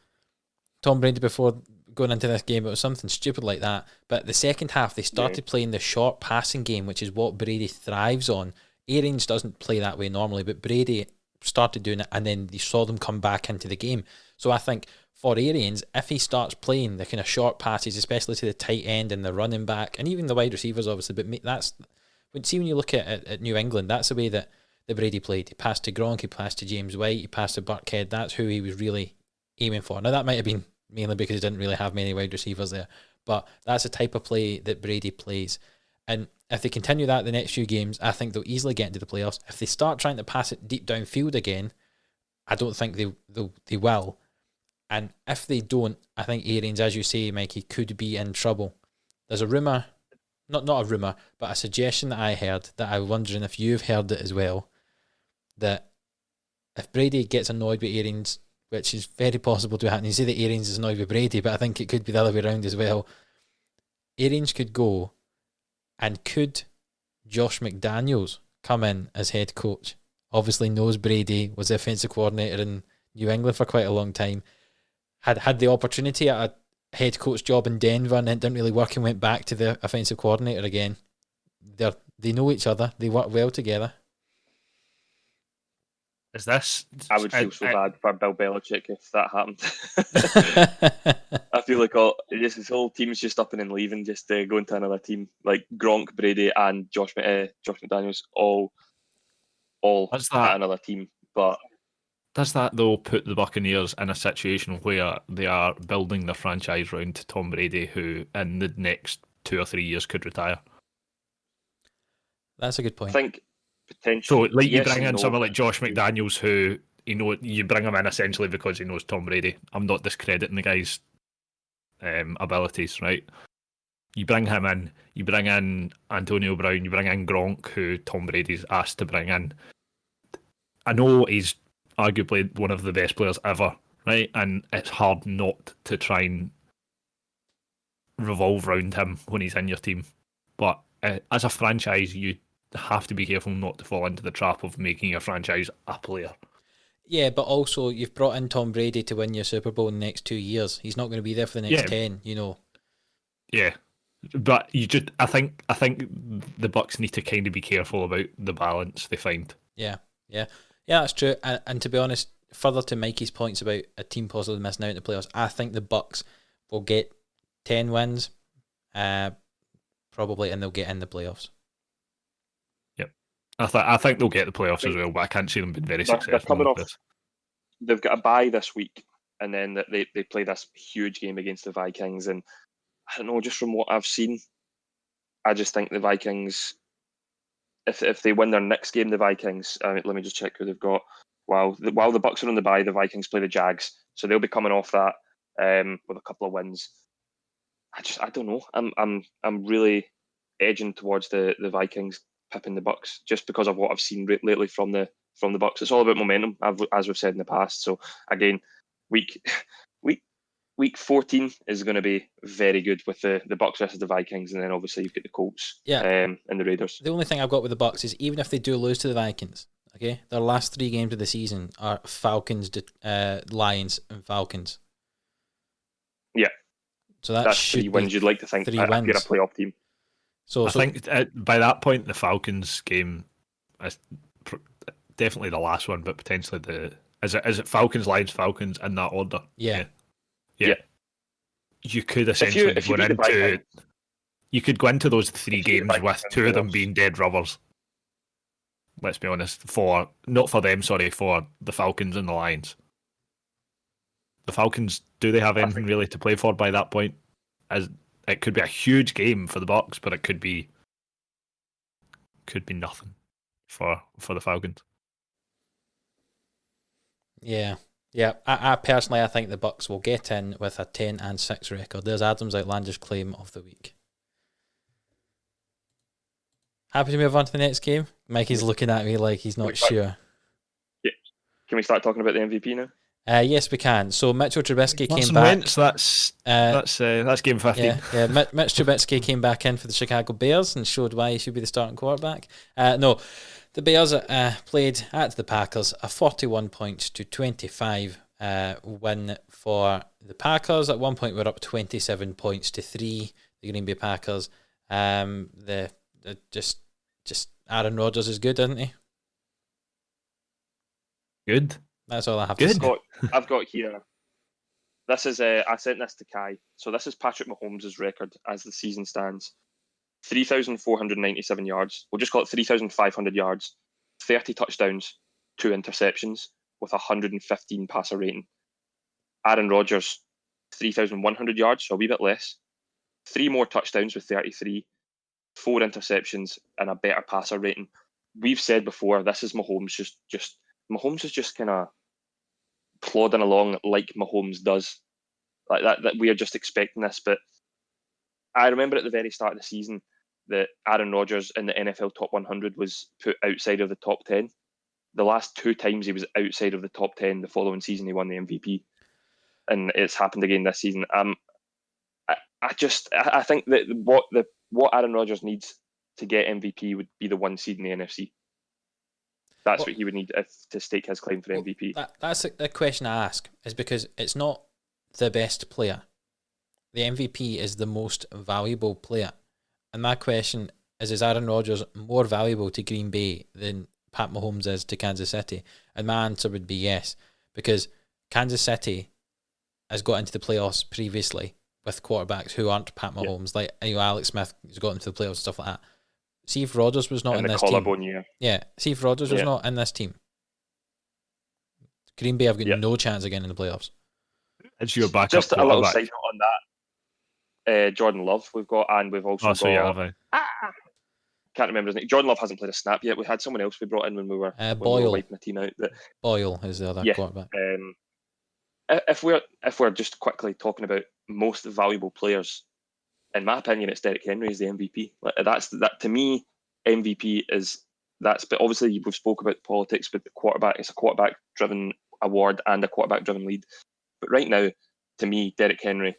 Tom Brady before going into this game, it was something stupid like that. But the second half, they started playing the short passing game, which is what Brady thrives on. Arians doesn't play that way normally, but Brady started doing it, and then you saw them come back into the game. So I think for Arians, if he starts playing the kind of short passes, especially to the tight end and the running back, and even the wide receivers, obviously, but when you look at New England, that's the way that the Brady played. He passed to Gronk, he passed to James White, he passed to Burkhead. That's who he was really aiming for. Now, that might have been mainly because he didn't really have many wide receivers there, but that's the type of play that Brady plays. And if they continue that the next few games, I think they'll easily get into the playoffs. If they start trying to pass it deep downfield again, I don't think they will. And if they don't, I think Arians, as you say, Mikey, could be in trouble. There's a rumour, not a rumour, but a suggestion that I heard, that I'm wondering if you've heard it as well, that if Brady gets annoyed with Arians, which is very possible to happen, you say that Arians is annoyed with Brady, but I think it could be the other way around as well. Arians could go, and could Josh McDaniels come in as head coach? Obviously knows Brady, was the offensive coordinator in New England for quite a long time, had the opportunity at a head coach job in Denver, and it didn't really work and went back to the offensive coordinator again. They know each other, they work well together. I would feel so bad for Bill Belichick if that happened. feel like this whole team's just upping and leaving, just going to another team. Like Gronk, Brady, and Josh McDaniels all Does at that another team. But does that though put the Buccaneers in a situation where they are building their franchise around Tom Brady, who in the next 2 or 3 years could retire? That's a good I point. think So, potentially, like, you yes bring and in no. someone like Josh McDaniels, who you bring him in essentially because he knows Tom Brady. I'm not discrediting the guy's abilities, right? You bring him in, you bring in Antonio Brown, you bring in Gronk, who Tom Brady's asked to bring in. I know he's arguably one of the best players ever, right? And it's hard not to try and revolve around him when he's in your team. But as a franchise, you have to be careful not to fall into the trap of making your franchise a player. Yeah, but also you've brought in Tom Brady to win your Super Bowl in the next 2 years. He's not going to be there for the next 10, Yeah. But I think the Bucks need to kind of be careful about the balance they find. Yeah, that's true. And to be honest, further to Mikey's points about a team possibly missing out in the playoffs, I think the Bucks will get 10 wins, probably, and they'll get in the playoffs. Yep, I think they'll get the playoffs as well, but I can't see them being very successful. They're coming off. They've got a bye this week, and then they play this huge game against the Vikings. And I don't know, just from what I've seen, I just think the Vikings, if they win their next game, the Vikings. Let me just check who they've got. While the Bucks are on the bye, the Vikings play the Jags, so they'll be coming off that with a couple of wins. I don't know. I'm really edging towards the Vikings pipping the Bucks just because of what I've seen lately from the Bucks. It's all about momentum, as we've said in the past. So again, week 14 is going to be very good with the Bucks versus the Vikings, and then obviously you've got the Colts, and the Raiders. The only thing I've got with the Bucks is even if they do lose to the Vikings, okay, their last 3 games of the season are Falcons, Lions, and Falcons. Yeah, so that's 3 wins. You'd like to think 3 wins. You're a playoff team. So I think by that point, the Falcons game is definitely the last one, but potentially is it Falcons, Lions, Falcons in that order? Yeah. You could essentially you could go into those 3 games with 2 of them being dead rubbers. Let's be honest, for the Falcons and the Lions. The Falcons, do they have anything really to play for by that point? As it could be a huge game for the Bucks, but it could be nothing for the Falcons. Yeah. I personally, I think the Bucks will get in with a 10-6 record. There's Adam's outlandish claim of the week. Happy to move on to the next game. Mikey's looking at me like he's not sure. Yeah. Can we start talking about the MVP now? Yes, we can. So Mitchell Trubisky came back. That's game 15. Yeah. Mitch Trubisky came back in for the Chicago Bears and showed why he should be the starting quarterback. No, the Bears played at the Packers, a 41-25 win for the Packers. At one point, we're up 27-3. The Green Bay Packers. Just Aaron Rodgers is good, isn't he? Good. That's all I have to say. I've got here. This is I sent this to Kai. So this is Patrick Mahomes' record as the season stands: 3,497 yards. We'll just call it 3,500 yards, 30 touchdowns, 2 interceptions, with 115 passer rating. Aaron Rodgers, 3,100 yards, so a wee bit less. 3 more touchdowns with 33, 4 interceptions, and a better passer rating. We've said before, this is Mahomes Mahomes is just kind of plodding along like Mahomes does. Like that we are just expecting this. But I remember at the very start of the season that Aaron Rodgers in the NFL top 100 was put outside of the top 10. The last 2 times he was outside of the top 10, the following season he won the MVP. And it's happened again this season. I think that what Aaron Rodgers needs to get MVP would be the 1 seed in the NFC. That's what he would need to stake his claim for MVP. That's the question I ask, is because it's not the best player. The MVP is the most valuable player. And my question is Aaron Rodgers more valuable to Green Bay than Pat Mahomes is to Kansas City? And my answer would be yes, because Kansas City, has got into the playoffs previously with quarterbacks who aren't Pat Mahomes, like Alex Smith has got into the playoffs and stuff like that. See if Rodgers was not in this team. Yeah, see if Rodgers was not in this team. Green Bay have got no chance again in the playoffs. It's your backup Just a little side quarterback. note on that. Jordan Love we've got, and we've also got... Can't remember his name. Jordan Love hasn't played a snap yet. We had someone else we brought in when we were wiping the team out. Boyle is the other quarterback. If we're just quickly talking about most valuable players, in my opinion, it's Derrick Henry is the MVP. That to me, MVP is that's. But obviously, we've spoke about politics, but the quarterback, it's a quarterback-driven award and a quarterback-driven lead. But right now, to me, Derrick Henry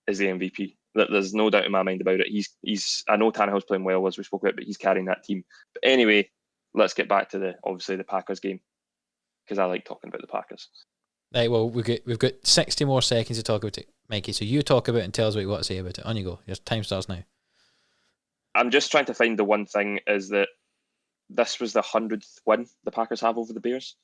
is the MVP. There's no doubt in my mind about it. He's. I know Tannehill's playing well, as we spoke about, but he's carrying that team. But anyway, let's get back to the Packers game, because I like talking about the Packers. Right, well, we've got 60 more seconds to talk about it, Mikey. So you talk about it and tell us what you want to say about it. On you go. Your time starts now. I'm just trying to find the one thing is that this was the 100th win the Packers have over the Bears,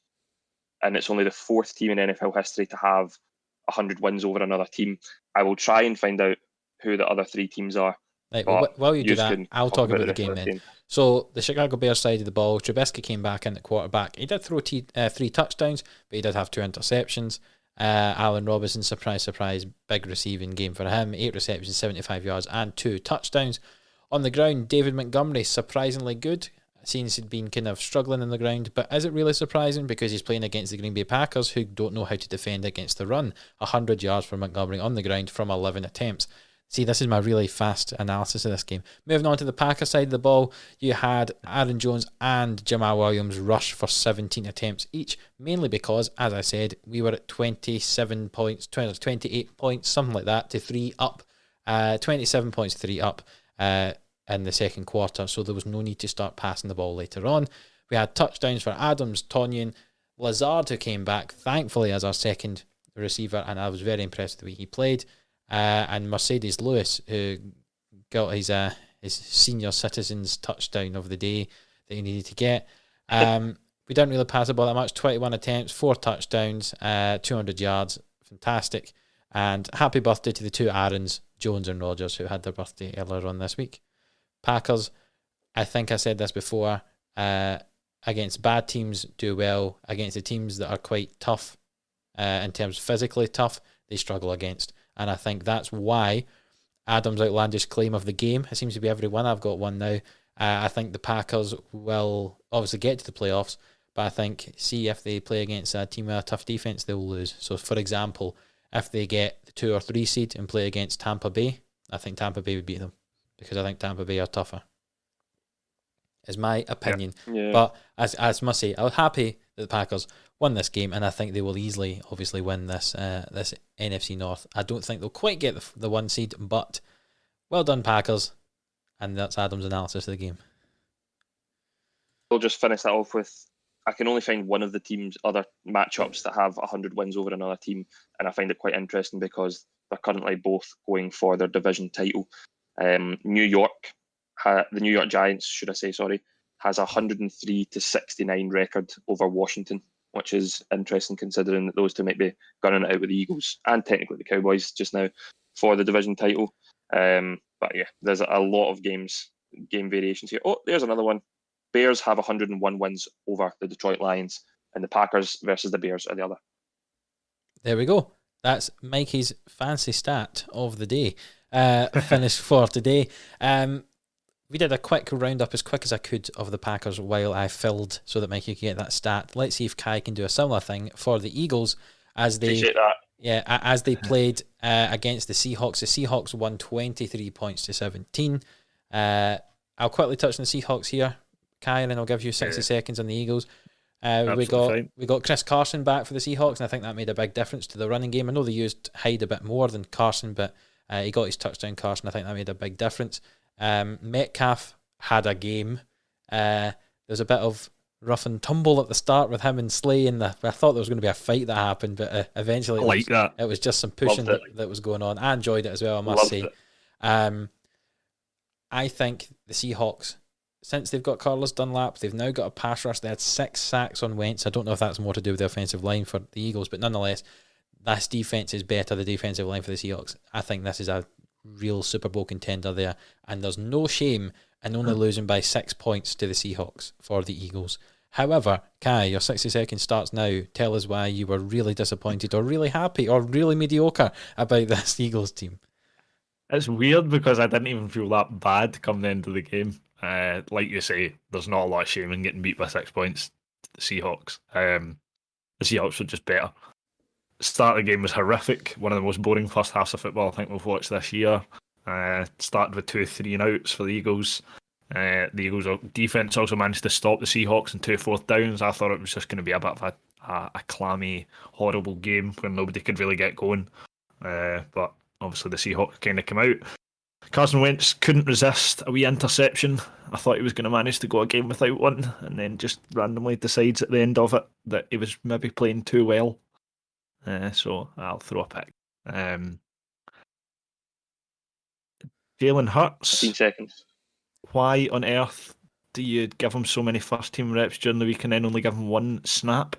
and it's only the 4th team in NFL history to have 100 wins over another team. I will try and find out who the other 3 teams are. Right, well, while you do that, I'll talk about the game then. So the Chicago Bears side of the ball, Trubisky came back in at quarterback. He did throw 3 touchdowns, but he did have 2 interceptions. Allen Robinson, surprise, big receiving game for him. 8 receptions, 75 yards, and 2 touchdowns. On the ground, David Montgomery, surprisingly good. Seems he'd been kind of struggling on the ground, but is it really surprising? Because he's playing against the Green Bay Packers, who don't know how to defend against the run. 100 yards for Montgomery on the ground from 11 attempts. See, this is my really fast analysis of this game. Moving on to the Packers side of the ball, you had Aaron Jones and Jamal Williams rush for 17 attempts each, mainly because, as I said, we were at 27 points, 28 points, something like that, to 3 up, 27 points, 3 up in the second quarter, so there was no need to start passing the ball later on. We had touchdowns for Adams, Tonyan, Lazard, who came back, thankfully, as our second receiver, and I was very impressed with the way he played. And Mercedes Lewis, who got his senior citizens touchdown of the day that he needed to get. We didn't really pass the ball that much. 21 attempts, 4 touchdowns, 200 yards, fantastic. And happy birthday to the 2 Aarons, Jones and Rodgers, who had their birthday earlier on this week. Packers, I think I said this before, against bad teams do well. Against the teams that are quite tough, in terms of physically tough, they struggle against. And I think that's why Adam's outlandish claim of the game, it seems to be everyone. I've got one now. I think the Packers will obviously get to the playoffs, but I think, see, if they play against a team with a tough defense, they'll lose. So, for example, if they get the 2 or 3 seed and play against Tampa Bay, I think Tampa Bay would beat them, because I think Tampa Bay are tougher, is my opinion. Yeah. But as I must say, I was happy that the Packers won this game, and I think they will easily, obviously, win this NFC North. I don't think they'll quite get the 1 seed, but well done, Packers. And that's Adam's analysis of the game. We'll just finish that off with, I can only find one of the team's other matchups that have 100 wins over another team, and I find it quite interesting because they're currently both going for their division title. The New York Giants, has a 103-69 record over Washington, which is interesting considering that those two might be gunning it out with the Eagles and technically the Cowboys just now for the division title. But yeah, there's a lot of game variations here. Oh, there's another one. Bears have 101 wins over the Detroit Lions, and the Packers versus the Bears are the other. There we go. That's Mikey's fancy stat of the day. Finished for today. We did a quick roundup as quick as I could of the Packers while I filled so that Mikey could get that stat. Let's see if Kai can do a similar thing for the Eagles as they played against the Seahawks. The Seahawks won 23 points to 17. I'll quickly touch on the Seahawks here, Kai, and then I'll give you 60 seconds on the Eagles. We got Chris Carson back for the Seahawks, and I think that made a big difference to the running game. I know they used Hyde a bit more than Carson, but he got his touchdown, Carson. I think that made a big difference. Metcalf had a game. There was a bit of rough and tumble at the start with him and Slay, and I thought there was going to be a fight that happened, but eventually it was just some pushing that was going on. I enjoyed it as well, I must say. I think the Seahawks, since they've got Carlos Dunlap, they've now got a pass rush. They had 6 sacks on Wentz. I don't know if that's more to do with the offensive line for the Eagles, but nonetheless, this defense is better, the defensive line for the Seahawks. I think this is a real Super Bowl contender there, and there's no shame in only losing by 6 points to the Seahawks for the Eagles. However, Kai, your 60 seconds starts now. Tell us why you were really disappointed or really happy or really mediocre about this Eagles team. It's weird because I didn't even feel that bad come the end of the game. Like you say, there's not a lot of shame in getting beat by 6 points to the Seahawks. The Seahawks were just better. Start of the game was horrific. One of the most boring first halves of football I think we've watched this year. Started with 2 3-and-outs for the Eagles. The Eagles' defense also managed to stop the Seahawks in 2 4th downs. I thought it was just going to be a bit of a clammy, horrible game where nobody could really get going. But obviously the Seahawks kind of came out. Carson Wentz couldn't resist a wee interception. I thought he was going to manage to go a game without one, and then just randomly decides at the end of it that he was maybe playing too well. So I'll throw a pick. Jalen Hurts. 15 seconds. Why on earth do you give him so many first team reps during the week and then only give him one snap?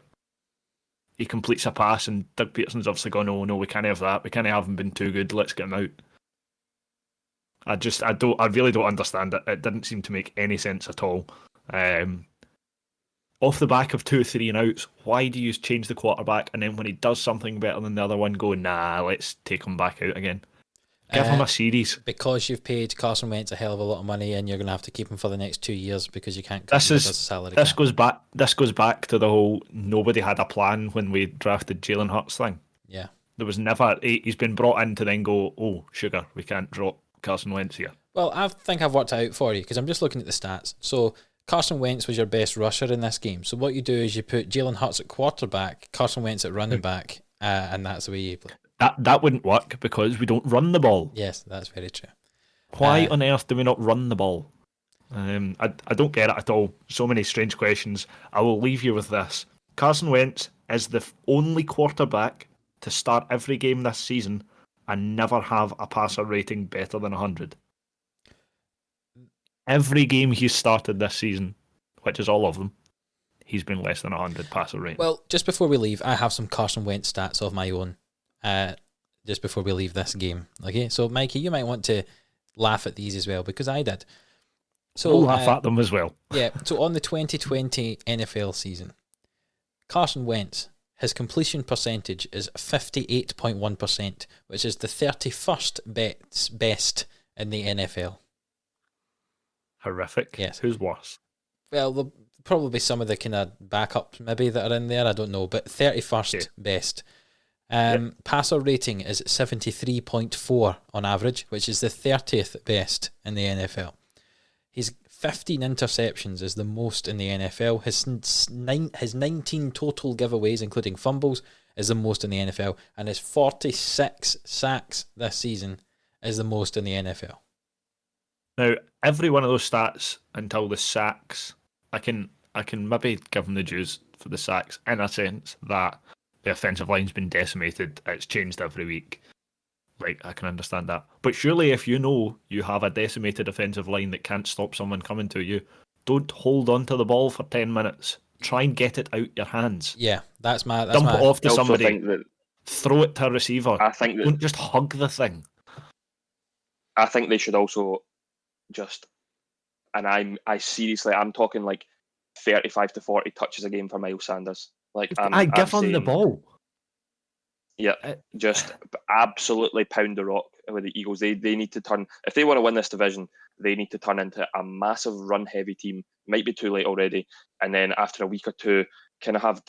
He completes a pass and Doug Peterson's obviously gone, oh no, we can't have that. We can't have him been too good. Let's get him out. I really don't understand it. It didn't seem to make any sense at all. Off the back of 2 3-and-outs, why do you change the quarterback and then when he does something better than the other one, go, nah, let's take him back out again? Give him a series. Because you've paid Carson Wentz a hell of a lot of money and you're going to have to keep him for the next 2 years because you can't cut him with his salary cap. This goes back to the whole nobody had a plan when we drafted Jalen Hurts thing. Yeah. There was never... He's been brought in to then go, oh, sugar, we can't drop Carson Wentz here. Well, I think I've worked it out for you because I'm just looking at the stats. So Carson Wentz was your best rusher in this game. So what you do is you put Jalen Hurts at quarterback, Carson Wentz at running back, and that's the way you play. That wouldn't work because we don't run the ball. Yes, that's very true. Why on earth do we not run the ball? I don't get it at all. So many strange questions. I will leave you with this. Carson Wentz is the only quarterback to start every game this season and never have a passer rating better than 100. Every game he's started this season, which is all of them, he's been less than 100 passer rating. Well, just before we leave, I have some Carson Wentz stats of my own. Just before we leave this game, okay? So, Mikey, you might want to laugh at these as well because I did. So we'll laugh at them as well. Yeah. So on the 2020 NFL season, Carson Wentz, his completion percentage is 58.1%, which is the 31st best in the NFL. Horrific. Yes. Who's worse? Well, there'll probably be some of the kind of backups maybe that are in there. I don't know, but 31st best. Passer rating is 73.4 on average, which is the 30th best in the NFL. His 15 interceptions is the most in the NFL. His 19 total giveaways, including fumbles, is the most in the NFL. And his 46 sacks this season is the most in the NFL. Now, every one of those stats until the sacks, I can maybe give him the dues for the sacks in a sense that the offensive line's been decimated. It's changed every week. Like, I can understand that. But surely if you know you have a decimated offensive line that can't stop someone coming to you, don't hold on to the ball for 10 minutes. Try and get it out your hands. Yeah, that's my... Dump it off to somebody. That, throw it to a receiver. I think that, don't just hug the thing. I think they should also just... And I'm talking like 35 to 40 touches a game for Miles Sanders. Like, I give him the ball. Yeah, just absolutely pound the rock with the Eagles. They need to turn, if they want to win this division, they need to turn into a massive run-heavy team. Might be too late already. And then after a week or two, kind of have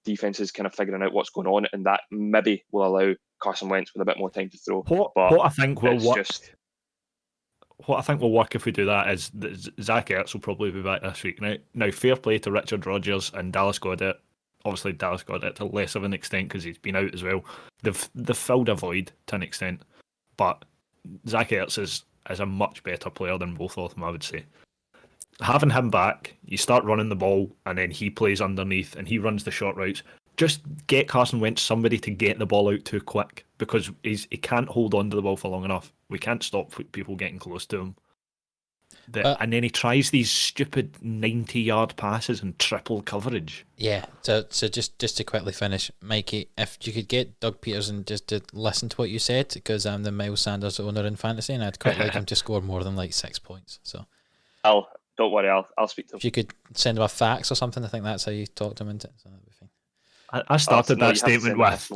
defenses kind of figuring out what's going on, and that maybe will allow Carson Wentz with a bit more time to throw. What I think will work. What I think will work if we do that is that Zach Ertz will probably be back this week. Now, fair play to Richard Rodgers and Dallas Goedert. Obviously, Dallas Goedert to less of an extent because he's been out as well. They've filled a void to an extent, but Zach Ertz is a much better player than both of them, I would say. Having him back, you start running the ball, and then he plays underneath and he runs the short routes. Just get Carson Wentz somebody to get the ball out too quick because he can't hold on to the ball for long enough. We can't stop people getting close to him. And then he tries these stupid 90-yard passes and triple coverage. Yeah, so just to quickly finish, Mikey, if you could get Doug Peterson just to listen to what you said, because I'm the Miles Sanders owner in fantasy, and I'd quite like him to score more than like 6 points. So don't worry, I'll speak to him. If you could send him a fax or something, I think that's how you talked him into it. So that'd be fine. I started that statement with.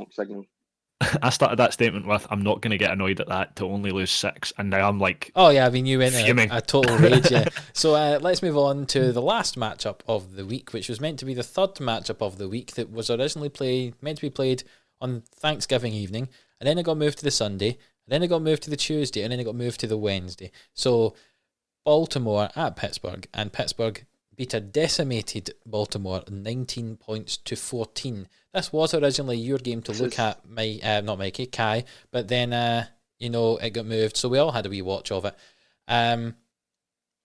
I started that statement with, I'm not going to get annoyed at that to only lose 6, and now I'm like, oh yeah, I mean you went fuming. a total rage. Yeah. So let's move on to the last matchup of the week, which was meant to be the third matchup of the week that was originally meant to be played on Thanksgiving evening, and then it got moved to the Sunday, and then it got moved to the Tuesday, and then it got moved to the Wednesday. So Baltimore at Pittsburgh, and Pittsburgh beat a decimated Baltimore 19 points to 14. This was originally your game to look at, not Mikey, Kai, but then it got moved, so we all had a wee watch of it.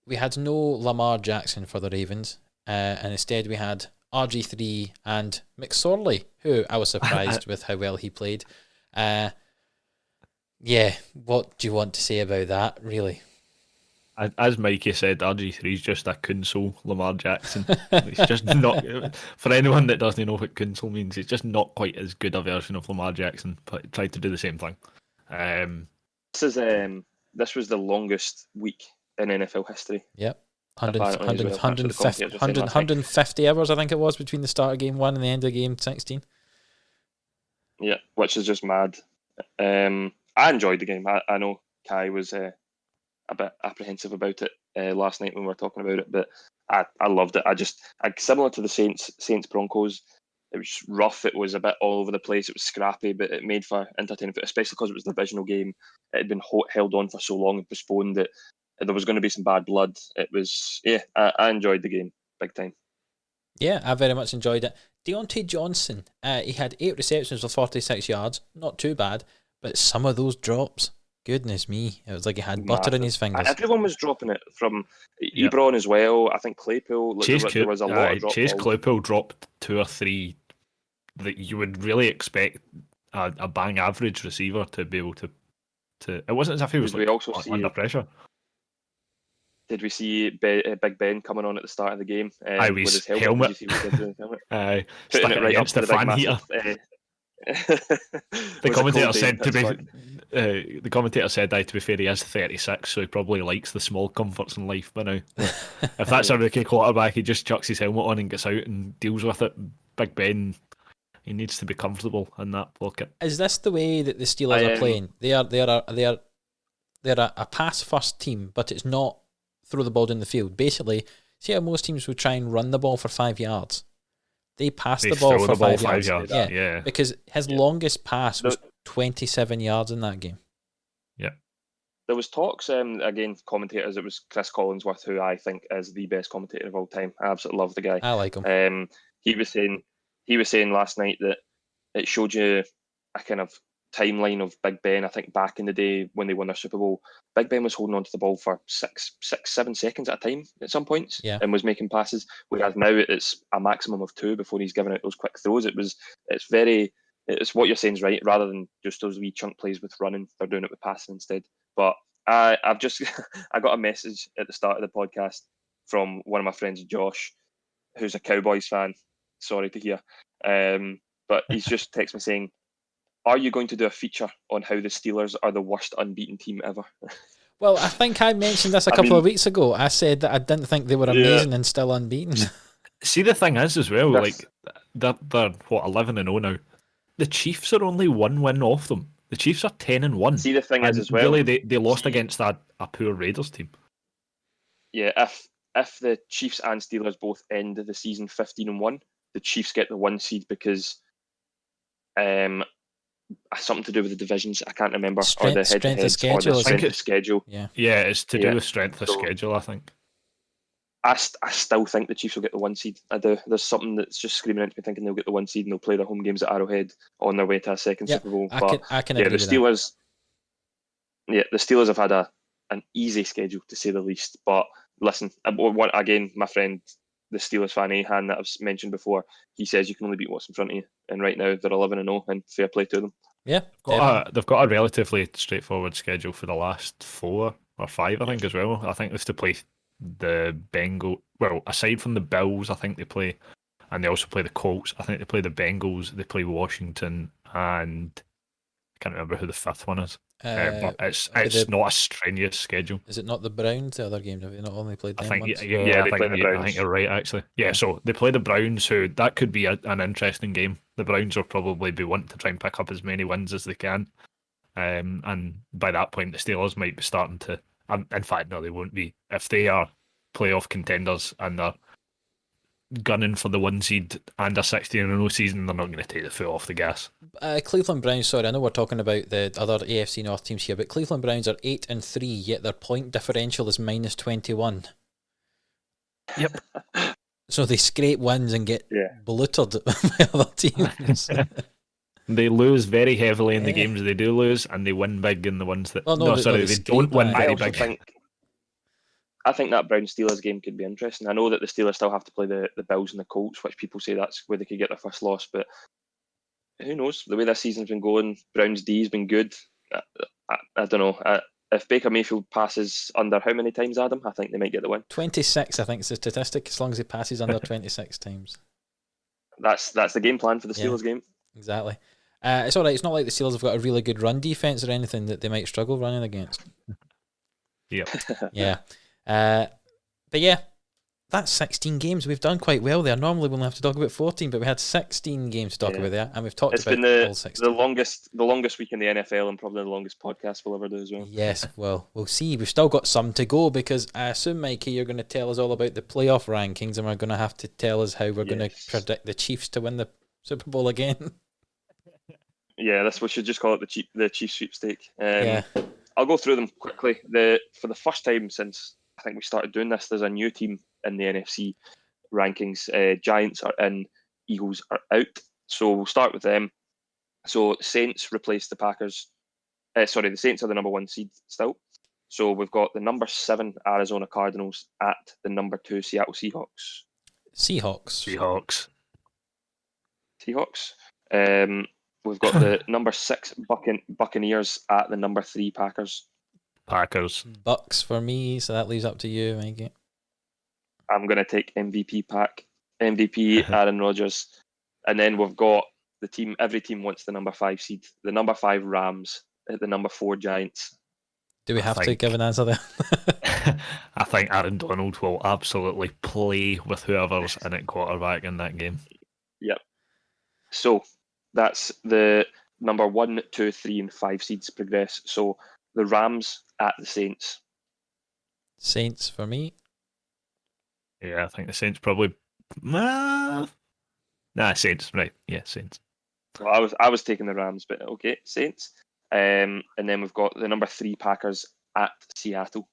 We had no Lamar Jackson for the Ravens, and instead we had RG3 and McSorley, who I was surprised with how well he played. Yeah, what do you want to say about that, really? As Mikey said, RG3 is just a console Lamar Jackson. It's just not, for anyone that doesn't know what console means, it's just not quite as good a version of Lamar Jackson, but tried to do the same thing. This was the longest week in NFL history. Yep. 150 hours, I think it was, between the start of game 1 and the end of game 16. Yeah, which is just mad. I enjoyed the game. I know Kai was a bit apprehensive about it last night when we were talking about it, but I loved it. Similar to the Saints Broncos, it was rough. It was a bit all over the place. It was scrappy, but it made for entertaining, especially because it was the divisional game. It had been held on for so long and postponed that there was going to be some bad blood. It was, I enjoyed the game big time. Yeah, I very much enjoyed it. Deontay Johnson, he had 8 receptions for 46 yards. Not too bad, but some of those drops, goodness me, it was like he had butter in his fingers. Everyone was dropping it, from Ebron as well. I think Claypool. There was a lot of drops. Chase Claypool dropped 2 or 3 that you would really expect a bang average receiver to be able to. It wasn't as if he was under pressure. Did we see Big Ben coming on at the start of the game with his helmet? Did you see what he did with his helmet? Putting it right against the fan heater. The commentator said to be fair, he is 36, so he probably likes the small comforts in life by now. If that's a rookie quarterback, he just chucks his helmet on and gets out and deals with it. Big Ben, he needs to be comfortable in that pocket. Is this the way that the Steelers are playing? They're a pass first team, but it's not throw the ball down the field. Basically, see how most teams would try and run the ball for 5 yards. They passed the ball for 5 yards. Yeah, because his longest pass was 27 yards in that game. Yeah. There was talks, again, commentators, it was Chris Collinsworth, who I think is the best commentator of all time. I absolutely love the guy. I like him. He was saying last night that it showed you a kind of timeline of Big Ben. I think back in the day when they won their Super Bowl, Big Ben was holding on to the ball for 7 seconds at a time at some points, and was making passes, whereas now it's a maximum of 2 before he's giving out those quick throws. It's what you're saying is right. Rather than just those wee chunk plays with running, they're doing it with passing instead. But I've just I got a message at the start of the podcast from one of my friends, Josh, who's a Cowboys fan. Sorry to hear, but he's just texted me saying, "Are you going to do a feature on how the Steelers are the worst unbeaten team ever?" Well, I think I mentioned this a couple of weeks ago. I said that I didn't think they were amazing and still unbeaten. See, the thing is as well, like they're 11-0 now. The Chiefs are only 1 win off them. The Chiefs are 10-1. See, the thing is as well, really they lost against a poor Raiders team. Yeah, if the Chiefs and Steelers both end the season 15-1, the Chiefs get the 1 seed because something to do with the divisions. I can't remember. Strength of schedule. Yeah, it's to do with strength of schedule, I think. I still think the Chiefs will get the 1 seed. I do. There's something that's just screaming out to me thinking they'll get the 1 seed and they'll play their home games at Arrowhead on their way to a second Super Bowl. I can agree the Steelers. The Steelers have had an easy schedule to say the least. But listen, again, my friend, the Steelers fan Ahan that I've mentioned before, he says you can only beat what's in front of you, and right now they're 11-0, and fair play to them. Yeah, they've got a relatively straightforward schedule for the last 4 or 5, I think, as well. I think they have to play the Bengals. Well, aside from the Bills, I think they play, and they also play the Colts. I think they play the Bengals. They play Washington, and I can't remember who the fifth one is. But it's not a strenuous schedule. Is it not the Browns? The other game, have they not only played them I think once? yeah, they play the I Browns. think you're right actually. Yeah, so they play the Browns, who that could be an interesting game. The Browns will probably be wanting to try and pick up as many wins as they can, and by that point the Steelers might be starting to. In fact, no, they won't be. If they are playoff contenders and they're gunning for the 1 seed and a 16-0 season, they're not going to take the foot off the gas. Cleveland Browns, sorry, I know we're talking about the other AFC North teams here, but Cleveland Browns are 8-3, yet their point differential is -21. Yep. So they scrape wins and get belittled by other teams. They lose very heavily in the games they do lose, and they win big in the ones that. They don't win very big. I think that Brown Steelers game could be interesting. I know that the Steelers still have to play the Bills and the Colts, which people say that's where they could get their first loss, but who knows? The way this season's been going, Brown's D's been good. I don't know. If Baker Mayfield passes under how many times, Adam? I think they might get the win. 26, I think, is the statistic, as long as he passes under 26 times. That's the game plan for the Steelers game. Exactly. It's all right. It's not like the Steelers have got a really good run defense or anything that they might struggle running against. Yep. Yeah. But yeah, that's 16 games. We've done quite well there. Normally we'll have to talk about 14, but we had 16 games to talk about there, and we've talked about all 16. The longest week in the NFL, and probably the longest podcast we'll ever do as well. Yes, well, we'll see. We've still got some to go, because I assume, Mikey, you're going to tell us all about the playoff rankings, and we're going to have to tell us how we're going to predict the Chiefs to win the Super Bowl again. Yeah, we should just call it the Chiefs sweepstake. Yeah. I'll go through them quickly. For the first time since I think we started doing this, there's a new team in the NFC rankings. Giants are in, Eagles are out. So we'll start with them. So Saints replaced the Packers. The Saints are the number 1 seed still. So we've got the number 7 Arizona Cardinals at the number 2 Seattle Seahawks. Seahawks. We've got the number 6 Buccaneers at the number 3 Packers. Bucks for me, so that leaves up to you, Mikey. I'm going to take MVP Aaron Rodgers. And then we've got every team wants the number 5 seed. The number 5 Rams at the number 4 Giants. Do we have to give an answer there? I think Aaron Donald will absolutely play with whoever's in at quarterback in that game. Yep. So that's the number 1, 2, 3, and 5 seeds progress. So the Rams at the Saints. Saints for me. Yeah, I think the Saints probably. Saints, right? Yeah, Saints. Well, I was taking the Rams, but okay, Saints. And then we've got the number 3 Packers at Seattle.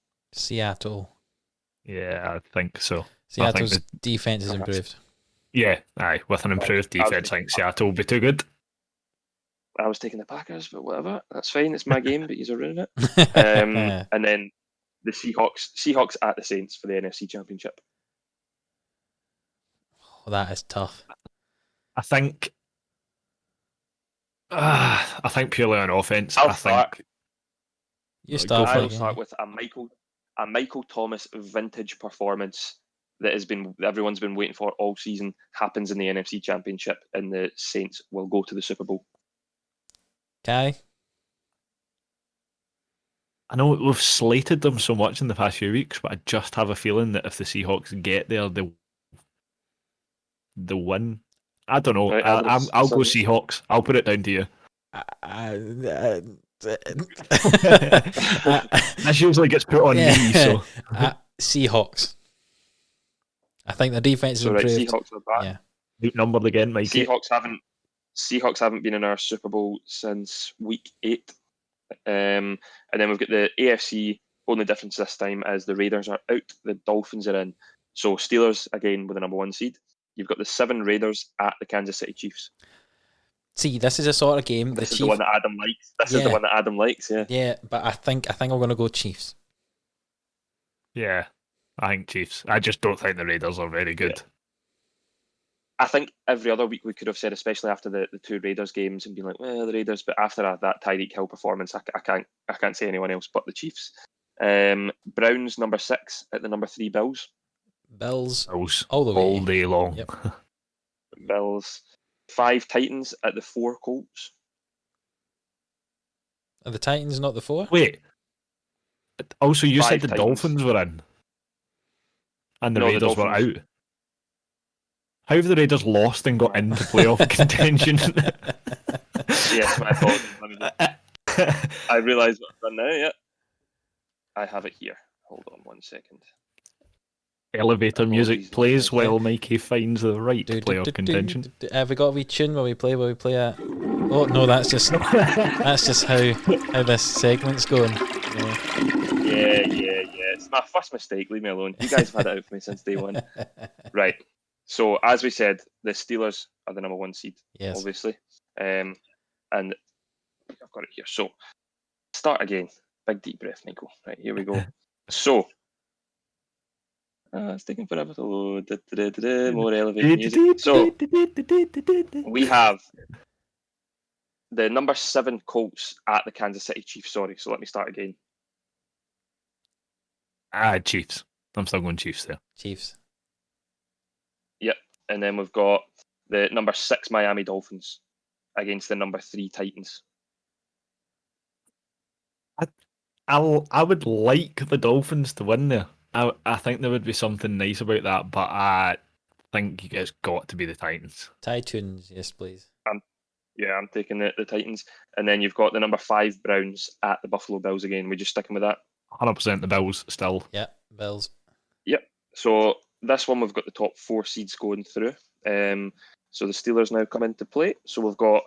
Yeah, I think so. Seattle's defense has improved. Yeah, with an improved defense, I think Seattle will be too good. I was taking the Packers, but whatever. That's fine. It's my game, but you're ruining it. And then the Seahawks at the Saints for the NFC Championship. Oh, that is tough. I think purely on offense. I'll start with a Michael Thomas vintage performance that everyone's been waiting for all season happens in the NFC Championship, and the Saints will go to the Super Bowl. Okay. I know we've slated them so much in the past few weeks, but I just have a feeling that if the Seahawks get there, they'll win. I don't know. Right, I'll go Seahawks. I'll put it down to you. This usually gets put on me. So Seahawks. I think the defense is improved. Seahawks are back. Yeah. Numbered again, Mikey. Seahawks haven't been in our Super Bowl since week 8. And then we've got the AFC. Only difference this time is the Raiders are out, the Dolphins are in. So Steelers again with the number 1 seed. You've got the 7 Raiders at the Kansas City Chiefs. See, this is a sort of game. This is the one that Adam likes. Is the one that Adam likes. Yeah. Yeah, but I think I'm going to go Chiefs. Yeah, I think Chiefs. I just don't think the Raiders are very good. Yeah. I think every other week we could have said, especially after the 2 Raiders games, and been like, well, the Raiders. But after that Tyreek Hill performance, I can't say anyone else but the Chiefs. Browns number 6 at the number 3 Bills. Bills Bills all the way. all day long. Yep. Bills. 5 Titans at the 4 Colts. Are the Titans not the 4? Wait. Also, you 5 said the Titans. Dolphins were in, and the No, the Raiders were Dolphins. out. How have the Raiders lost and got Yeah. into playoff contention? Yes, my apologies. Let me just, I realise what I've done now, yeah. I have it here. Hold on 1 second. Elevator music Apologies. plays while Mikey finds the right playoff contention. Have we got a wee tune while we play it? Oh no, that's just how this segment's going. Yeah. It's my first mistake. Leave me alone. You guys have had it out for me since day one. Right. So as we said, the Steelers are the number 1 seed, Yes. obviously. And I've got it here. So start again. Big deep breath, Michael. Right, here we go. So it's taking forever to load. More elevated music. So we have the number 7 Colts at the Kansas City Chiefs. Sorry, so let me start again. Chiefs. I'm still going Chiefs there. Chiefs. Yep. And then we've got the number 6 Miami Dolphins against the number 3 Titans. I would like the Dolphins to win there. I think there would be something nice about that, but I think it's got to be the Titans. Titans, yes, please. I'm taking the Titans. And then you've got the number 5 Browns at the Buffalo Bills again. We're just sticking with that. 100% the Bills still. Yeah, Bills. Yep. So this one we've got the top 4 seeds going through. So the Steelers now come into play. So we've got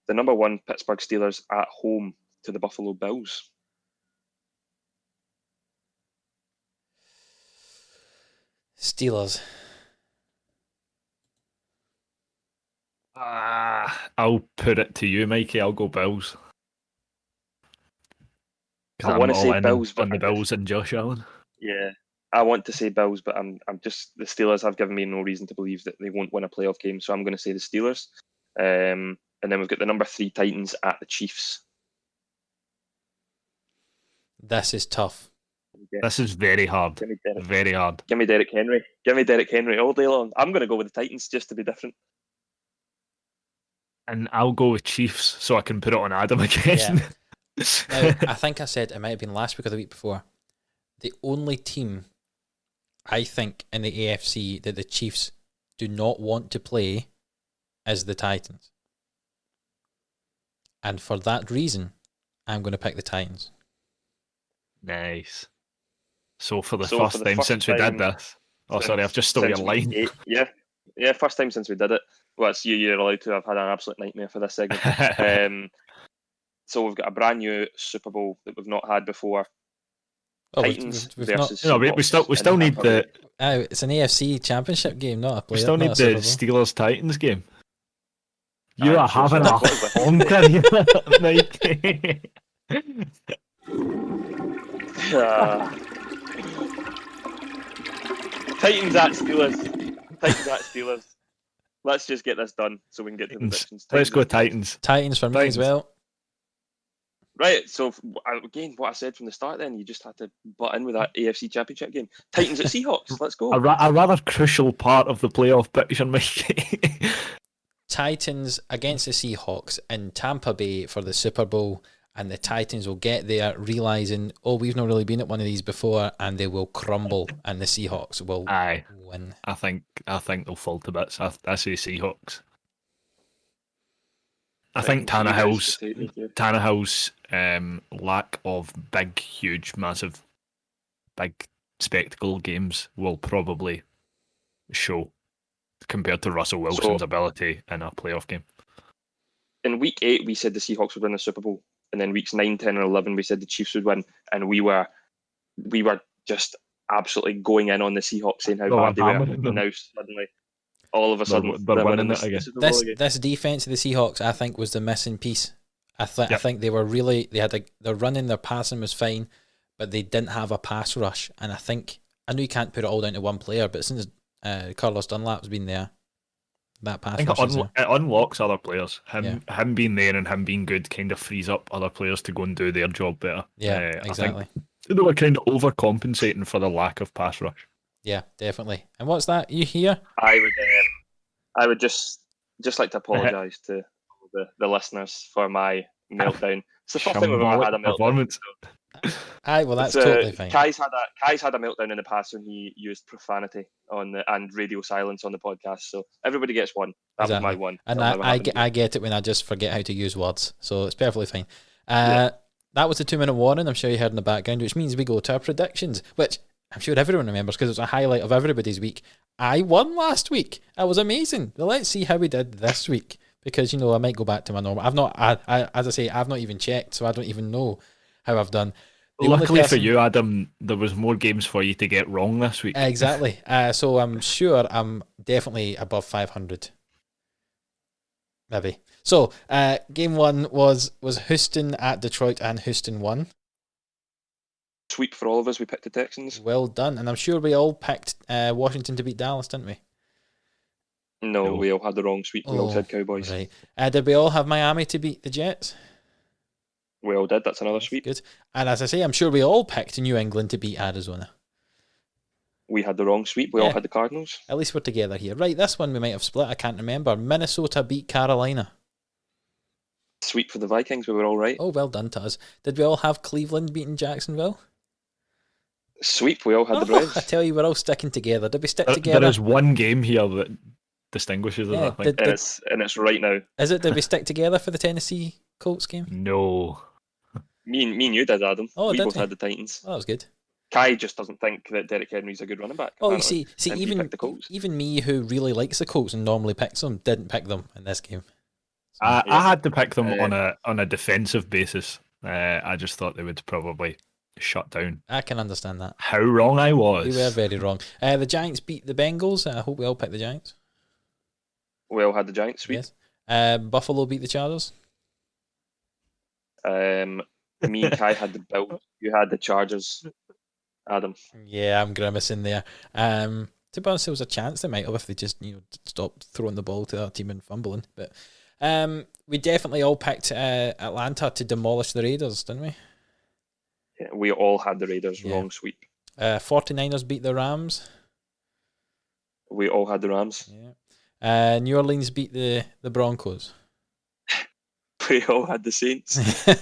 the number 1 Pittsburgh Steelers at home to the Buffalo Bills. Steelers. I'll put it to you, Mikey. I'll go Bills. I want to say Bills, but the Bills and Josh Allen. Yeah, I want to say Bills, but I'm just the Steelers have given me no reason to believe that they won't win a playoff game, so I'm going to say the Steelers. And then we've got the number 3 Titans at the Chiefs. This is tough. This is very hard. Very hard. Give me Derrick Henry. Give me Derrick Henry all day long. I'm going to go with the Titans just to be different. And I'll go with Chiefs so I can put it on Adam again. Yeah. Now, I think I said it might have been last week or the week before. The only team I think in the AFC that the Chiefs do not want to play is the Titans. And for that reason, I'm going to pick the Titans. Nice. So for the first time since we did this. Oh, sorry, I've just stole your line. Yeah, first time since we did it. Well, it's you're allowed to. I've had an absolute nightmare for this segment. So we've got a brand new Super Bowl that we've not had before. Oh, Titans we've versus not, we still need the. It's an AFC Championship game, not a playoff. We still need the Steelers Titans game. You are having a honker here, Mikey. Titans at Steelers. Let's just get this done so we can get to the predictions. Let's go Titans. Titans for me as well. Right, so again, what I said from the start then, you just had to butt in with that AFC Championship game. Titans at Seahawks, let's go. A rather crucial part of the playoff picture, Mikey. Titans against the Seahawks in Tampa Bay for the Super Bowl, and the Titans will get there realising, we've not really been at one of these before, and they will crumble, and the Seahawks will win. I think they'll fall to bits. I say Seahawks. I think Tannehill's lack of big, huge, massive, big spectacle games will probably show compared to Russell Wilson's ability in a playoff game. In week 8, we said the Seahawks would win the Super Bowl, and then weeks 9, 10, and 11, we said the Chiefs would win, and we were just absolutely going in on the Seahawks, saying how bad they were. And now suddenly, all of a sudden, they're winning it again. This defense of the Seahawks, I think, was the missing piece. I think they were really their running, their passing was fine, but they didn't have a pass rush. And I know you can't put it all down to one player, but since Carlos Dunlap's been there, that pass rush it unlocks other players. Him being there and him being good kind of frees up other players to go and do their job better. Yeah, exactly. They were kind of overcompensating for the lack of pass rush. Yeah, definitely. And what's that you hear? I would just like to apologise to all the listeners for my meltdown. It's the first time we've ever had a Shambolic meltdown. performance. Aye, well, that's totally fine. Kai's had a meltdown in the past when he used profanity and radio silence on the podcast. So everybody gets one. That Exactly. was my one. And That'll never happen I again. get it when I just forget how to use words. So it's perfectly fine. That was the 2-minute warning I'm sure you heard in the background, which means we go to our predictions, which I'm sure everyone remembers because it was a highlight of everybody's week. I won last week. That was amazing. Well, let's see how we did this week because, you know, I might go back to my normal. As I say, I've not even checked, so I don't even know how I've done. Luckily for you, Adam, there was more games for you to get wrong this week. Exactly. So I'm sure I'm definitely above 500. Maybe. So, game 1 was Houston at Detroit, and Houston won. Sweep for all of us. We picked the Texans. Well done. And I'm sure we all picked Washington to beat Dallas, didn't we? No, we all had the wrong sweep. We all said Cowboys. Right. Did we all have Miami to beat the Jets? We all did. That's another sweep. Good. And as I say, I'm sure we all picked New England to beat Arizona. We had the wrong sweep. We all had the Cardinals. At least we're together here. Right, this one we might have split. I can't remember. Minnesota beat Carolina. Sweep for the Vikings. We were all right. Oh, well done to us. Did we all have Cleveland beating Jacksonville? Sweep. We all had the Browns. I tell you, we're all sticking together. Did we stick together? There is one game here that distinguishes us, I think. And it's right now. Is it? Did we stick together for the Tennessee Colts game? No. Me and you did, Adam. Oh, we did both we? had the Titans. Oh, that was good. Kai just doesn't think that Derrick Henry's a good running back. Oh, you apparently. see, And he picked the Colts. even me, who really likes the Colts and normally picks them, didn't pick them in this game. I had to pick them on a defensive basis. I just thought they would probably shut down. I can understand that. How wrong I was. We were very wrong. The Giants beat the Bengals. I hope we all picked the Giants. We all had the Giants sweep. Yes. Buffalo beat the Chargers. Me and Kai had the Bills. You had the Chargers, Adam. Yeah, I'm grimacing there. To be honest, there was a chance they might have if they just stopped throwing the ball to their team and fumbling. But we definitely all picked Atlanta to demolish the Raiders, didn't we? Yeah, we all had the Raiders wrong sweep. 49ers beat the Rams. We all had the Rams. Yeah. New Orleans beat the Broncos. We all had the Saints.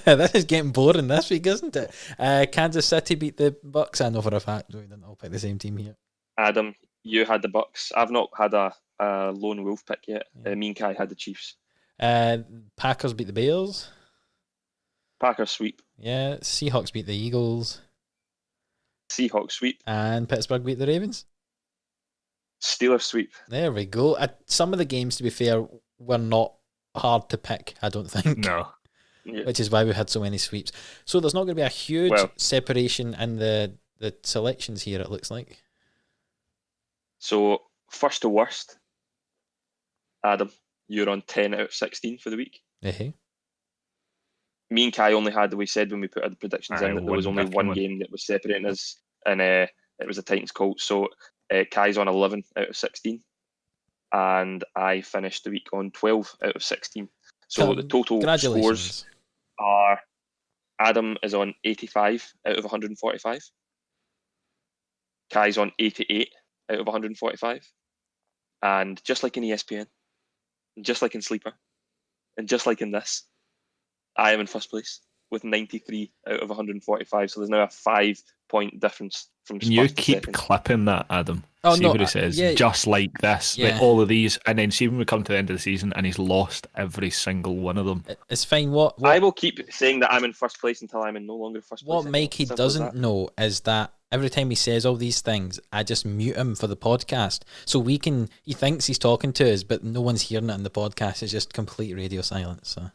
This is getting boring this week, isn't it? Kansas City beat the Bucks. I know for a fact we didn't all pick the same team here. Adam, you had the Bucks. I've not had a lone wolf pick yet. Me and Kai had the Chiefs. Packers beat the Bears. Packers sweep. Yeah. Seahawks beat the Eagles. Seahawks sweep. And Pittsburgh beat the Ravens. Steelers sweep. There we go. Some of the games, to be fair, were not hard to pick, I don't think. No. Yeah. Which is why we had so many sweeps. So there's not going to be a huge separation in the selections here, it looks like. So, first to worst, Adam, you're on 10 out of 16 for the week. Hey. Me and Kai only had, we said when we put the predictions in, that there was only one game that was separating us, and it was the Titans Colts. So, Kai's on 11 out of 16. And I finished the week on 12 out of 16. So the total scores are Adam is on 85 out of 145. Kai's on 88 out of 145. And just like in ESPN, just like in Sleeper, and just like in this, I am in first place with 93 out of 145. So there's now a 5-point difference from Can you first to keep second. clipping that, Adam? Oh, see no, what he says. Just like this, like all of these, and then see when we come to the end of the season, and he's lost every single one of them. It's fine. What I will keep saying that I'm in first place until I'm in no longer first place. What Mikey doesn't know is that every time he says all these things, I just mute him for the podcast, so we can. He thinks he's talking to us, but no one's hearing it in the podcast. It's just complete radio silence. So.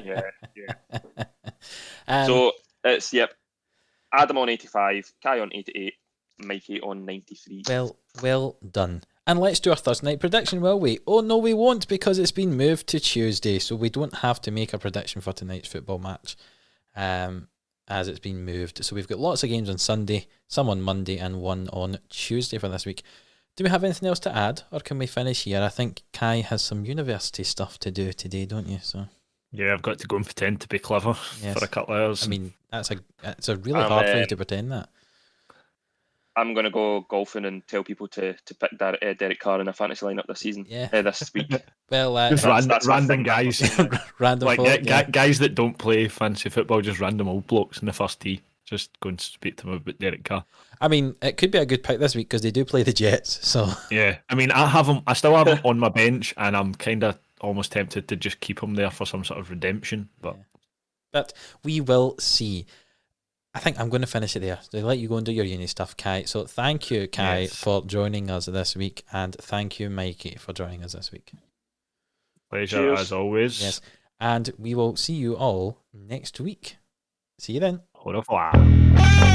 yeah. So it's Adam on 85, Kai on 88, Mikey on 93. Well done. And let's do our Thursday night prediction, will we? Oh no, we won't, because it's been moved to Tuesday, so we don't have to make a prediction for tonight's football match, as it's been moved. So we've got lots of games on Sunday, some on Monday, and one on Tuesday for this week. Do we have anything else to add, or can we finish here? I think Kai has some university stuff to do today, don't you? So Yeah, I've got to go and pretend to be clever Yes. for a couple of hours. I mean, it's a really hard for you to pretend that. I'm going to go golfing and tell people to pick Derek Carr in a fantasy lineup this season. Yeah. This week. Well, just that's my random thing, guys, that's my thing now. random like folk, yeah. guys that don't play fantasy football, just random old blokes in the first tee. Just go and speak to them about Derek Carr. I mean, it could be a good pick this week because they do play the Jets. So Yeah, I mean, I still have him on my bench, and I'm kind of almost tempted to just keep him there for some sort of redemption. But we will see. I think I'm going to finish it there. They let you go and do your uni stuff, Kai. So thank you, Kai, for joining us this week, and thank you, Mikey, for joining us this week. Pleasure. Cheers. As always. Yes, and we will see you all next week. See you then. Au revoir.